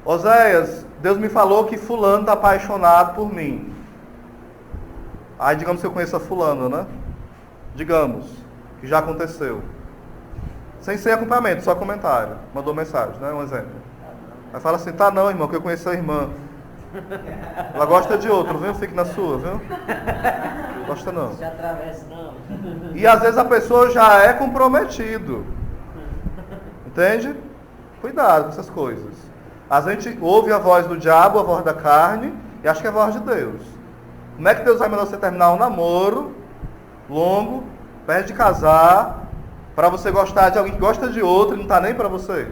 Oséias, Deus me falou que fulano está apaixonado por mim. Aí digamos que eu conheço a fulana, né? Digamos que já aconteceu. Sem ser acompanhamento, só comentário. Mandou mensagem, né? Um exemplo. Aí fala assim, tá não, irmão, que eu conheço a irmã. Ela gosta de outro, viu? Fique na sua, viu? Gosta não. Se atravessa não. E às vezes a pessoa já é comprometido. Entende? Cuidado com essas coisas. A gente ouve a voz do diabo, a voz da carne, e acha que é a voz de Deus. Como é que Deus vai mandar você terminar um namoro longo, perto de casar, para você gostar de alguém que gosta de outro e não está nem para você?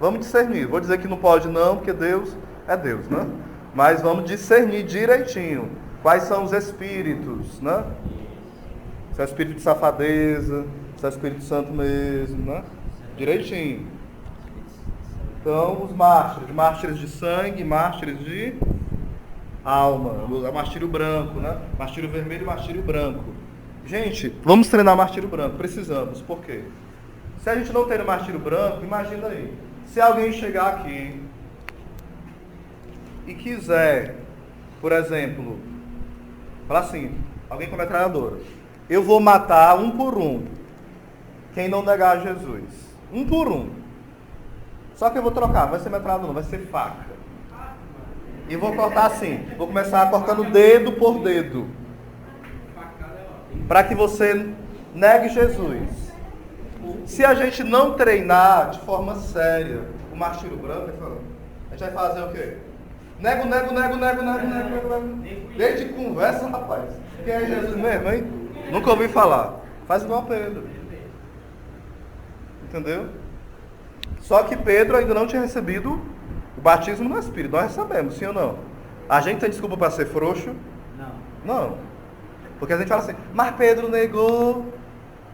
Vamos discernir. Vou dizer que não pode não, porque Deus é Deus, né? Mas vamos discernir direitinho quais são os espíritos, né? Se é o espírito de safadeza, se é o Espírito Santo mesmo, né? Direitinho. Então, os mártires de sangue, mártires de alma, martírio branco, né? Martírio vermelho e martírio branco. Gente, vamos treinar martírio branco, precisamos. Por quê? Se a gente não tem o martírio branco, imagina aí, se alguém chegar aqui e quiser, por exemplo, falar assim, alguém com metralhadora, eu vou matar um por um quem não negar Jesus. Um por um. Só que eu vou trocar, não vai ser metralhadora, não, vai ser faca. E vou cortar assim, vou começar cortando dedo por dedo. Para que você negue Jesus. Se a gente não treinar de forma séria o martírio branco, a gente vai fazer o quê? Nego. Desde conversa, rapaz. Quem é Jesus mesmo, hein? Nunca ouvi falar. Faz igual a Pedro. Entendeu? Só que Pedro ainda não tinha recebido o batismo no Espírito. Nós recebemos, sim ou não? A gente tem desculpa para ser frouxo? Não. Porque a gente fala assim, mas Pedro negou.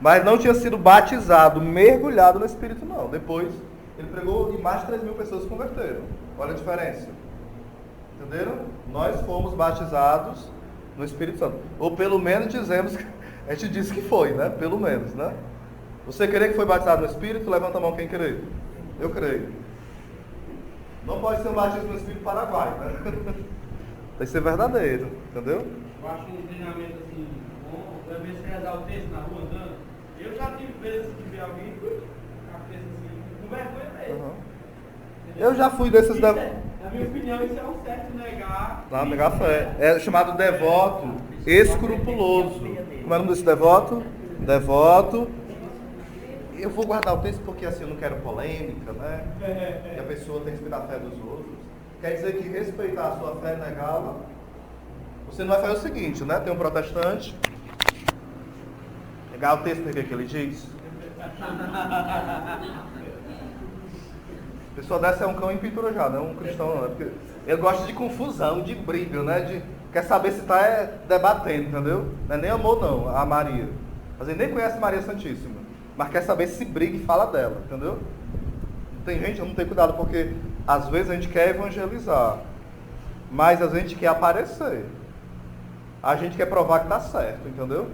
Mas não tinha sido batizado, mergulhado no Espírito, não. Depois, ele pregou e mais de 3.000 pessoas se converteram. Olha a diferença. Entenderam? Nós fomos batizados no Espírito Santo. Ou pelo menos dizemos, a gente disse que foi, né? Pelo menos, né? Você crê que foi batizado no Espírito? Levanta a mão quem crê. Eu creio. Não pode ser um batismo no Espírito Paraguai, né? Tem que ser verdadeiro, entendeu? Eu acho um treinamento assim, bom, às vezes você rezar o texto na rua andando. Eu já tive vezes de ver alguém com a cabeça assim, com vergonha mesmo. Uhum. Eu já fui desses... Na minha opinião, isso é um certo negar. Não, negar fé. É chamado devoto escrupuloso. Como é o nome desse devoto? Devoto. Eu vou guardar o texto porque assim eu não quero polêmica, né? E a pessoa tem que respeitar a fé dos outros. Quer dizer que respeitar a sua fé e negá-la, você não vai fazer o seguinte, né? Tem um protestante. Pegar o texto que ele diz. A pessoa dessa é um cão em pintura já, não é um cristão não. É porque ele gosta de confusão, de briga, né? Quer saber se está debatendo, entendeu? Não é nem amor não, a Maria. Mas ele nem conhece Maria Santíssima. Mas quer saber se briga e fala dela, entendeu? Tem gente, vamos ter cuidado, porque às vezes a gente quer evangelizar, mas a gente quer aparecer. A gente quer provar que está certo, entendeu?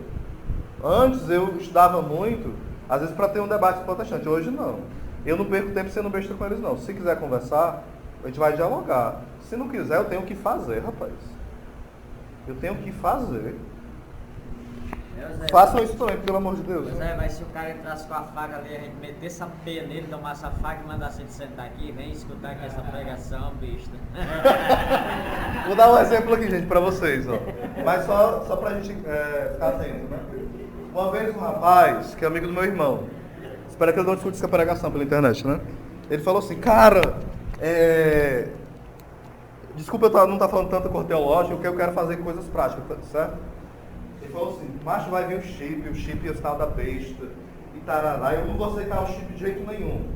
Antes eu estudava muito, às vezes para ter um debate protestante, hoje não. Eu não perco tempo sendo besta com eles não. Se quiser conversar, a gente vai dialogar. Se não quiser, eu tenho que fazer, rapaz. Eu tenho que fazer. Façam isso também, pelo amor de Deus. Pois é, mas se o cara entrasse com a faca ali, a gente metesse a peia nele, tomasse a faca e mandasse ele sentar aqui, vem escutar aqui essa pregação, besta. Vou dar um exemplo aqui, gente, pra vocês, ó. Mas só pra gente ficar atento, né? Uma vez um rapaz, que é amigo do meu irmão, espero que ele não discute essa pregação pela internet, né? Ele falou assim, cara, desculpa eu não estar falando tanta cor teológica, porque eu quero fazer coisas práticas, certo? Ele falou assim, macho, vai vir o chip é o sinal da besta, e tarará, eu não vou aceitar o chip de jeito nenhum.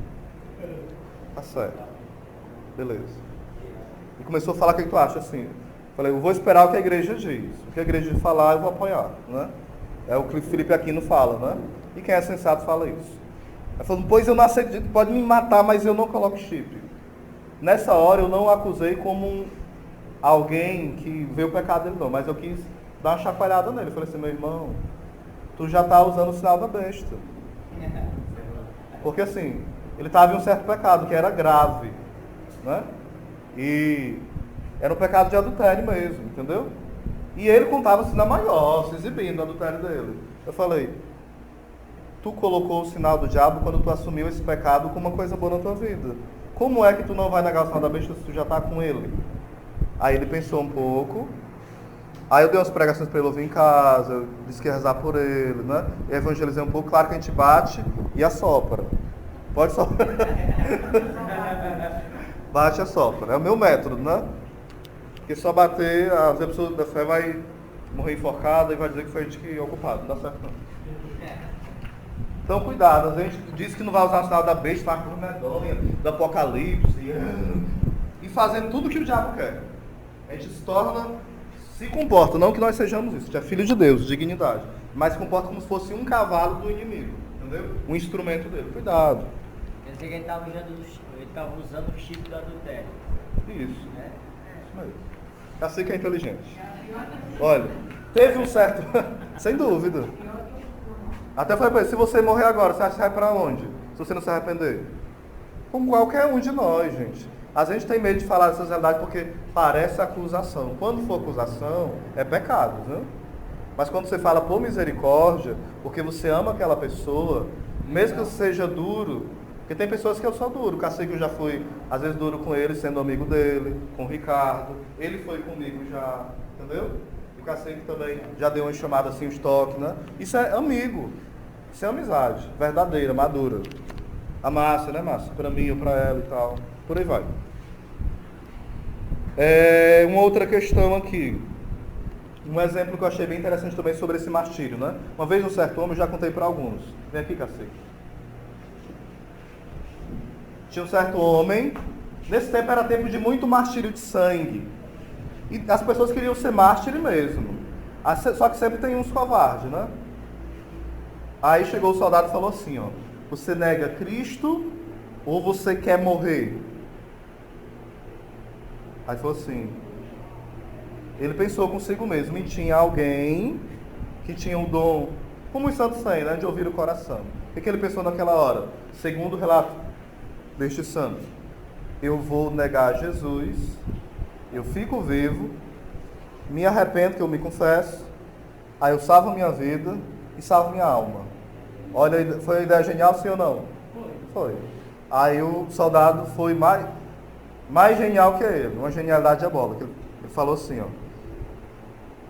Tá certo. Beleza. E começou a falar o que tu acha, assim. Falei, eu vou esperar o que a igreja diz. O que a igreja falar, eu vou apoiar, né? É o que o Felipe Aquino fala, né? E quem é sensato fala isso. Ele falou, pois eu não aceito, pode me matar, mas eu não coloco chip. Nessa hora eu não o acusei como alguém que vê o pecado dele, não, mas eu quis dar uma chacoalhada nele. Eu falei assim, meu irmão, tu já está usando o sinal da besta. Porque assim, ele estava em um certo pecado, que era grave, né? E era um pecado de adultério mesmo, entendeu? E ele contava assim na maior, se exibindo o adultério dele. Eu falei, tu colocou o sinal do diabo quando tu assumiu esse pecado como uma coisa boa na tua vida. Como é que tu não vai negar o sinal da besta se tu já está com ele? Aí ele pensou um pouco. Aí eu dei umas pregações para ele ouvir em casa, eu disse que ia rezar por ele, né? Eu evangelizei um pouco, claro que a gente bate e assopra. Pode soprar. Bate e assopra. É o meu método, né? Porque só bater, a pessoa da fé vai morrer enforcada e vai dizer que foi a gente que é o culpado. Não dá certo não. Então cuidado, a gente diz que não vai usar o sinal da besta, a cruz medonha, do apocalipse, e fazendo tudo o que o diabo quer. A gente se comporta, não que nós sejamos isso, a gente é filho de Deus, dignidade, mas se comporta como se fosse um cavalo do inimigo, entendeu? Um instrumento dele. Cuidado. Quer dizer que ele estava usando o chip do adultério. Isso. Isso mesmo. Já sei que é inteligente. Olha, teve um certo... Sem dúvida. Até falei pra ele, se você morrer agora, você acha que vai pra onde? Se você não se arrepender? Como qualquer um de nós, gente. A gente tem medo de falar dessas realidades porque parece acusação. Quando for acusação, é pecado, viu? Mas quando você fala por misericórdia, porque você ama aquela pessoa, mesmo que seja duro, porque tem pessoas que eu sou duro. O cacique eu já fui, às vezes, duro com ele, sendo amigo dele, com o Ricardo. Ele foi comigo já, entendeu? E o cacique também já deu uma chamada assim, um estoque, né? Isso é amigo. Isso é amizade, verdadeira, madura. A Márcia, né, Márcia? Pra mim ou pra ela e tal. Por aí vai. Uma outra questão aqui. Um exemplo que eu achei bem interessante também sobre esse martírio, né? Uma vez um certo homem, eu já contei para alguns. Vem aqui, cacete. Tinha um certo homem, nesse tempo era tempo de muito martírio de sangue. E as pessoas queriam ser mártires mesmo. Só que sempre tem uns covardes, né? Aí chegou o soldado e falou assim, ó, você nega Cristo ou você quer morrer? Aí falou assim, ele pensou consigo mesmo, e tinha alguém que tinha um dom, como os santos têm, né, de ouvir o coração. O que ele pensou naquela hora? Segundo o relato deste santo, eu vou negar Jesus, eu fico vivo, me arrependo que eu me confesso, aí eu salvo a minha vida e salvo minha alma. Olha, foi uma ideia genial, sim ou não? Foi. Aí o soldado foi mais genial que ele, uma genialidade diabólica. Ele falou assim, ó,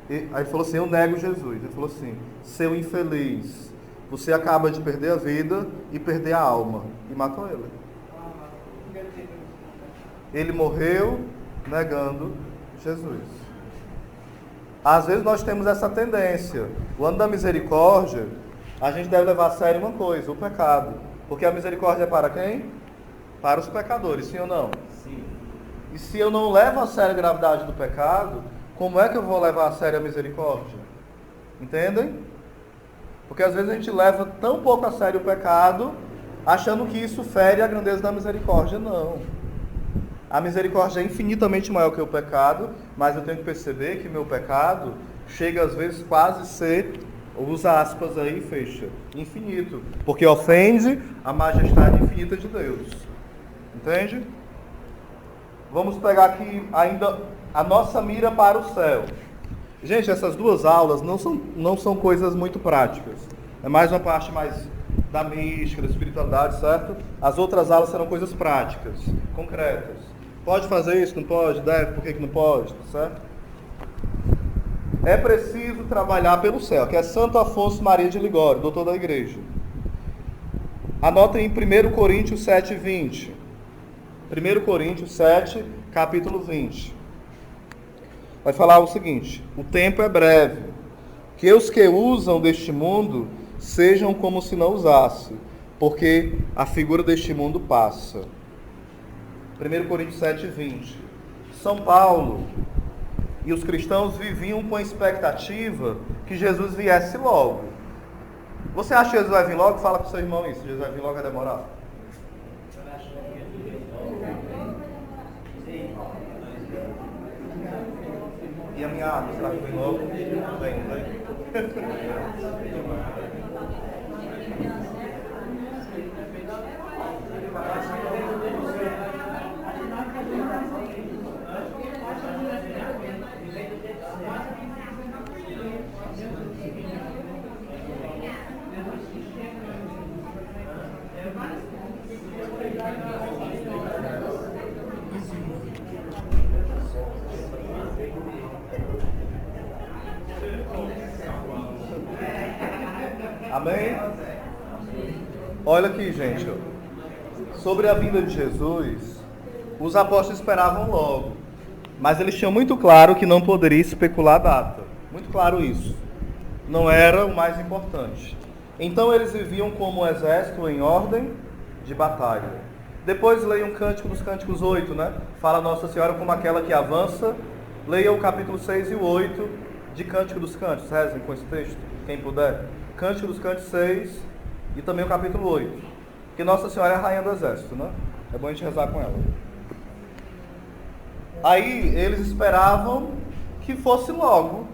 Aí ele falou assim, eu nego Jesus. Ele falou assim, seu infeliz, você acaba de perder a vida e perder a alma. E matou ele. Ele morreu negando Jesus. Às vezes nós temos essa tendência. O ano da misericórdia, a gente deve levar a sério uma coisa, o pecado. Porque a misericórdia é para quem? Para os pecadores, sim ou não? Sim. E se eu não levo a sério a gravidade do pecado, como é que eu vou levar a sério a misericórdia? Entendem? Porque às vezes a gente leva tão pouco a sério o pecado, achando que isso fere a grandeza da misericórdia. Não. A misericórdia é infinitamente maior que o pecado, mas eu tenho que perceber que meu pecado chega às vezes quase a ser, usa aspas aí e fecha, infinito. Porque ofende a majestade infinita de Deus. Entende? Vamos pegar aqui ainda a nossa mira para o céu. Gente, essas duas aulas não são coisas muito práticas. É mais uma parte mais da mística, da espiritualidade, certo? As outras aulas serão coisas práticas, concretas. Pode fazer isso? Não pode? Deve? Por que não pode? Certo? É preciso trabalhar pelo céu, que é Santo Afonso Maria de Ligório, doutor da igreja. Anotem em 1 Coríntios 7, 20. 1 Coríntios 7, capítulo 20. Vai falar o seguinte: o tempo é breve, que os que usam deste mundo sejam como se não usasse, porque a figura deste mundo passa. 1 Coríntios 7, 20. São Paulo e os cristãos viviam com a expectativa que Jesus viesse logo. Você acha que Jesus vai vir logo? Fala para o seu irmão isso. Jesus vai vir logo, vai demorar? E a minha água, será que vem logo? Vem. Amém? Olha aqui, gente. Sobre a vinda de Jesus, os apóstolos esperavam logo. Mas eles tinham muito claro que não poderia especular a data. Muito claro isso. Não era o mais importante. Então eles viviam como um exército em ordem de batalha. Depois leiam o Cântico dos Cânticos 8, né? Fala Nossa Senhora como aquela que avança. Leia o capítulo 6 e o 8 de Cântico dos Cânticos. Rezem com esse texto, quem puder. Cântico dos Cânticos 6 e também o capítulo 8. Que Nossa Senhora é a rainha do exército, né? É bom a gente rezar com ela. Aí eles esperavam que fosse logo.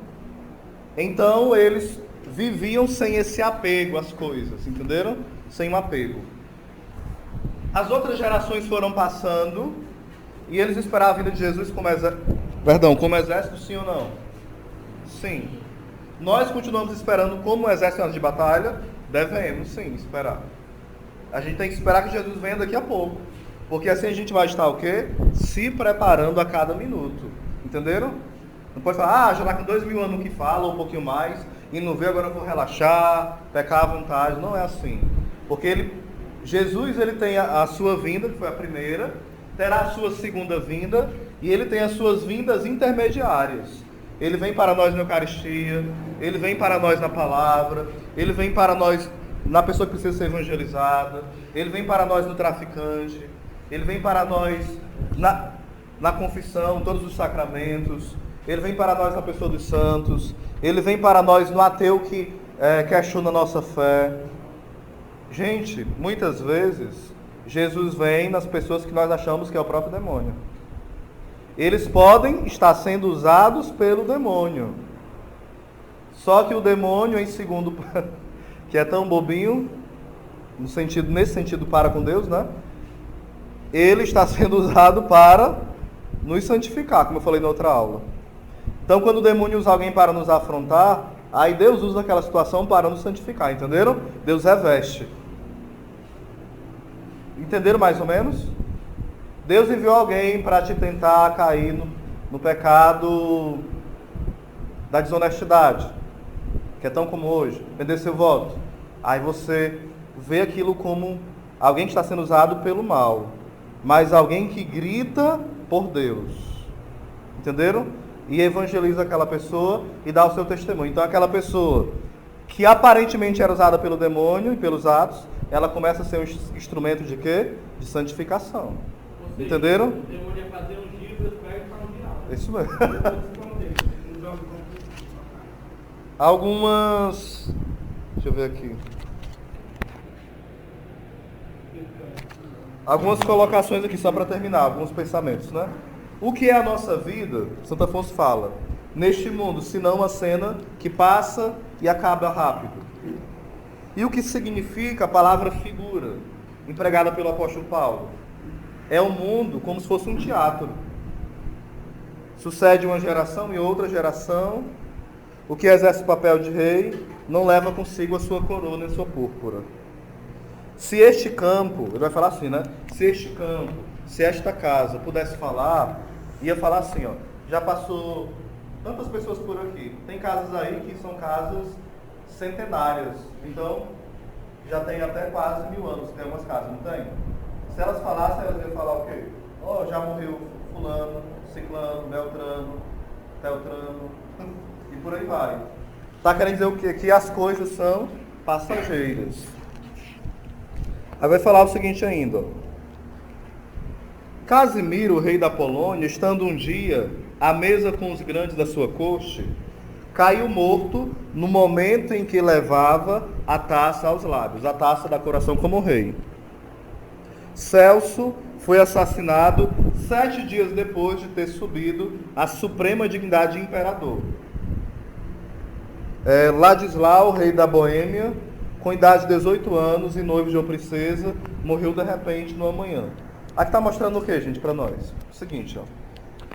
Então eles viviam sem esse apego às coisas, entenderam? Sem um apego. As outras gerações foram passando e eles esperavam a vinda de Jesus como exército, sim ou não? Sim. Nós continuamos esperando como exército de batalha? Devemos, sim, esperar. A gente tem que esperar que Jesus venha daqui a pouco. Porque assim a gente vai estar o quê? Se preparando a cada minuto. Entenderam? Não pode falar, já está com 2000 anos que fala, ou um pouquinho mais, e não vê, agora eu vou relaxar, pecar à vontade. Não é assim. Porque Jesus ele tem a sua vinda, que foi a primeira, terá a sua segunda vinda, e ele tem as suas vindas intermediárias. Ele vem para nós na Eucaristia, ele vem para nós na palavra, ele vem para nós na pessoa que precisa ser evangelizada, ele vem para nós no traficante, ele vem para nós na confissão, todos os sacramentos, ele vem para nós na pessoa dos santos, ele vem para nós no ateu que questiona a nossa fé. Gente, muitas vezes, Jesus vem nas pessoas que nós achamos que é o próprio demônio. Eles podem estar sendo usados pelo demônio. Só que o demônio, em segundo, que é tão bobinho, nesse sentido para com Deus, né? Ele está sendo usado para nos santificar, como eu falei na outra aula. Então, quando o demônio usa alguém para nos afrontar, aí Deus usa aquela situação para nos santificar, entenderam? Deus reveste. Entenderam mais ou menos? Deus enviou alguém para te tentar cair no pecado da desonestidade, que é tão comum hoje, vender seu voto. Aí você vê aquilo como alguém que está sendo usado pelo mal, mas alguém que grita por Deus. Entenderam? E evangeliza aquela pessoa e dá o seu testemunho. Então aquela pessoa que aparentemente era usada pelo demônio e pelos atos, ela começa a ser um instrumento de quê? De santificação. Ou seja, Entenderam? O demônio ia fazer um giro e os pés para o diabo. Isso mesmo. Algumas... Deixa eu ver aqui. Algumas colocações aqui, só para terminar, alguns pensamentos, né? O que é a nossa vida? Santo Afonso fala, neste mundo, senão uma cena que passa e acaba rápido. E o que significa a palavra figura, empregada pelo apóstolo Paulo? É um mundo como se fosse um teatro. Sucede uma geração e outra geração. O que exerce o papel de rei não leva consigo a sua coroa nem sua púrpura. Se este campo, ele vai falar assim, né? Se este campo, se esta casa pudesse falar, ia falar assim, ó. Já passou tantas pessoas por aqui. Tem casas aí que são casas centenárias. Então, já tem até quase 1000 anos, tem umas casas, não tem? Se elas falassem, elas iam falar o quê? Ó, já morreu fulano, ciclano, beltrano, teltrano, e por aí vai. Está querendo dizer o quê? Que as coisas são passageiras. Aí vai falar o seguinte ainda. Ó. Casimiro, rei da Polônia, estando um dia à mesa com os grandes da sua corte, caiu morto no momento em que levava a taça aos lábios, a taça da coroação como rei. Celso foi assassinado 7 dias depois de ter subido à suprema dignidade de imperador. Ladislau, rei da Boêmia, com idade de 18 anos e noivo de uma princesa, morreu de repente numa manhã. Aqui está mostrando o que, gente, para nós? O seguinte, ó.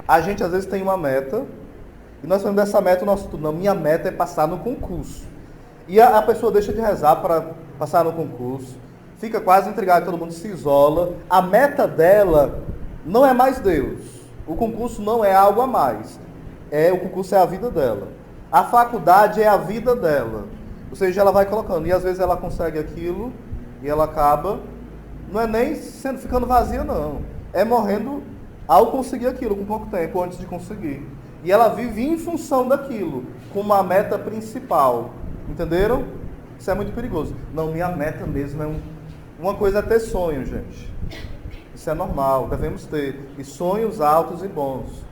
A gente às vezes tem uma meta, e nós falamos dessa meta, o nosso estudo, não, minha meta é passar no concurso. E a pessoa deixa de rezar para passar no concurso, fica quase intrigada, todo mundo se isola. A meta dela não é mais Deus. O concurso não é algo a mais. O concurso é a vida dela. A faculdade é a vida dela. Ou seja, ela vai colocando. E às vezes ela consegue aquilo e ela acaba... Não é nem ficando vazia, não. É morrendo ao conseguir aquilo, com pouco tempo, antes de conseguir. E ela vive em função daquilo, com uma meta principal. Entenderam? Isso é muito perigoso. Não, minha meta mesmo é uma coisa é ter sonho, gente. Isso é normal, devemos ter. E sonhos altos e bons.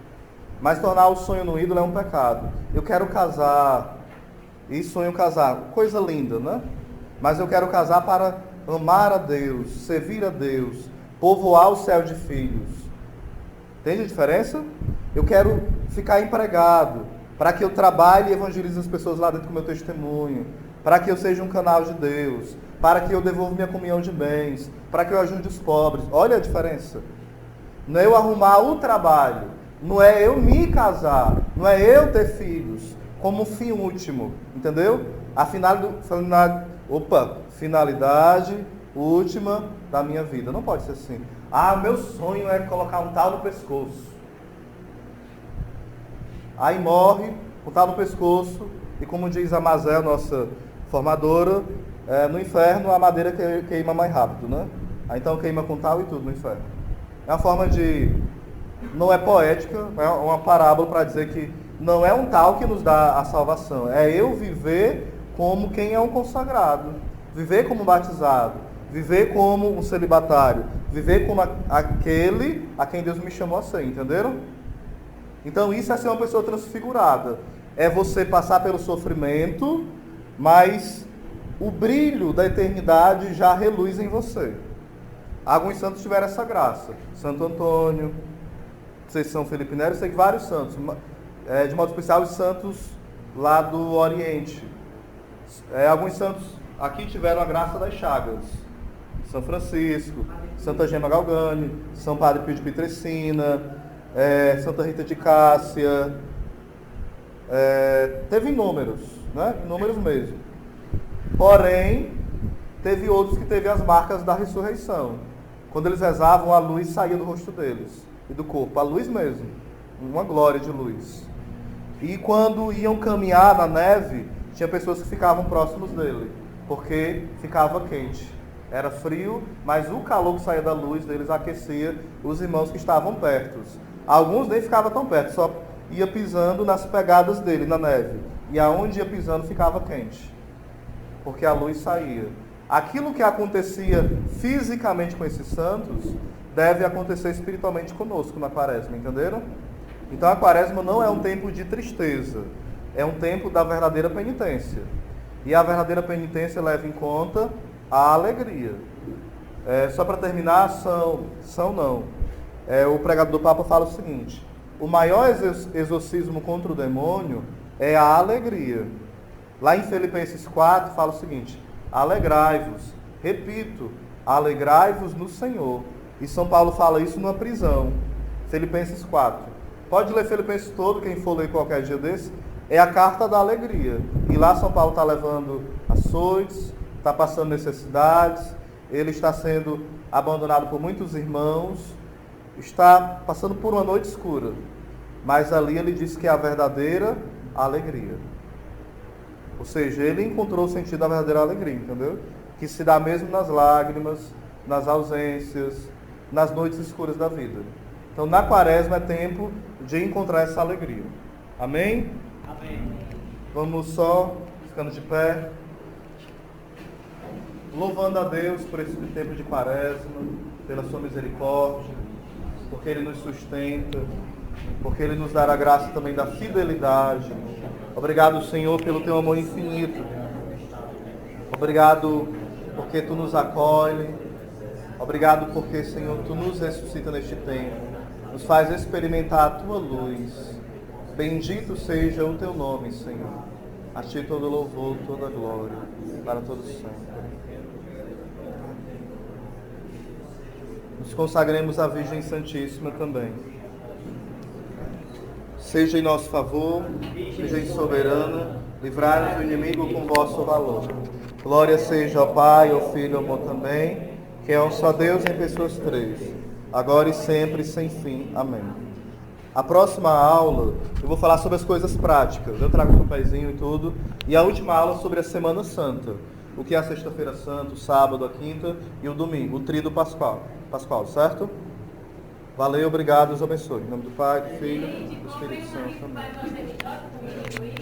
Mas tornar o sonho no ídolo é um pecado. Eu quero casar, e sonho casar. Coisa linda, né? Mas eu quero casar para amar a Deus, servir a Deus, povoar o céu de filhos. Entende a diferença? Eu quero ficar empregado, para que eu trabalhe e evangelize as pessoas lá dentro com o meu testemunho, para que eu seja um canal de Deus, para que eu devolva minha comunhão de bens, para que eu ajude os pobres. Olha a diferença. Não é eu arrumar o trabalho, não é eu me casar, não é eu ter filhos, como fim último, entendeu? A finalidade última da minha vida. Não pode ser assim. Meu sonho é colocar um tal no pescoço. Aí morre, um tal no pescoço, e como diz a Mazel, nossa formadora, no inferno a madeira queima mais rápido, né? Aí então queima com tal e tudo no inferno. É uma forma de... Não é poética, é uma parábola para dizer que não é um tal que nos dá a salvação. É eu viver como quem é um consagrado. Viver como batizado. Viver como um celibatário. Viver como aquele a quem Deus me chamou a ser, entenderam? Então isso é ser uma pessoa transfigurada. É você passar pelo sofrimento, mas o brilho da eternidade já reluz em você. Alguns santos tiveram essa graça. Santo Antônio, vocês são Felipe Neri, eu sei que vários santos. De modo especial os santos lá do Oriente. Alguns santos aqui tiveram a graça das chagas. São Francisco, Santa Gema Galgani, São Padre Pio de Pietrelcina, Santa Rita de Cássia. Teve inúmeros, né? Inúmeros mesmo. Porém, teve outros que teve as marcas da ressurreição. Quando eles rezavam, a luz saía do rosto deles e do corpo. A luz mesmo. Uma glória de luz. E quando iam caminhar na neve, tinha pessoas que ficavam próximos dele, porque ficava quente. Era frio, mas o calor que saía da luz deles aquecia os irmãos que estavam perto. Alguns nem ficavam tão perto, só ia pisando nas pegadas dele na neve. E aonde ia pisando ficava quente, porque a luz saía. Aquilo que acontecia fisicamente com esses santos deve acontecer espiritualmente conosco na quaresma, entenderam? Então a quaresma não é um tempo de tristeza, é um tempo da verdadeira penitência. E a verdadeira penitência leva em conta a alegria. Só para terminar, o pregador do Papa fala o seguinte: o maior exorcismo contra o demônio é a alegria. Lá em Filipenses 4 fala o seguinte: alegrai-vos, repito, alegrai-vos no Senhor. E São Paulo fala isso numa prisão. Filipenses 4. Pode ler Filipenses todo, quem for ler qualquer dia desse. É a carta da alegria. E lá São Paulo está levando açoites, está passando necessidades, ele está sendo abandonado por muitos irmãos, está passando por uma noite escura. Mas ali ele diz que é a verdadeira alegria. Ou seja, ele encontrou o sentido da verdadeira alegria, entendeu? Que se dá mesmo nas lágrimas, nas ausências, nas noites escuras da vida. Então, na quaresma é tempo de encontrar essa alegria. Amém? Amém. Vamos só, ficando de pé, louvando a Deus por esse tempo de quaresma, pela sua misericórdia, porque Ele nos sustenta, porque Ele nos dá a graça também da fidelidade. Obrigado, Senhor, pelo Teu amor infinito. Obrigado porque Tu nos acolhe. Obrigado porque, Senhor, Tu nos ressuscita neste tempo. Nos faz experimentar a Tua luz. Bendito seja o Teu nome, Senhor. A Ti todo louvor, toda glória, para todos sempre. Nos consagremos à Virgem Santíssima também. Seja em nosso favor, Virgem soberana, livrai-nos do inimigo com vosso valor. Glória seja ao Pai, ao Filho e ao Amor também, que é um só Deus em pessoas três, agora e sempre, sem fim. Amém. A próxima aula, eu vou falar sobre as coisas práticas. Eu trago um pezinho e tudo. E a última aula sobre a Semana Santa. O que é a Sexta-feira Santa, o sábado, a quinta e o domingo, o tríduo pascual, certo? Valeu, obrigado, Deus abençoe. Em nome do Pai, do Filho e do Espírito Santo. Amém.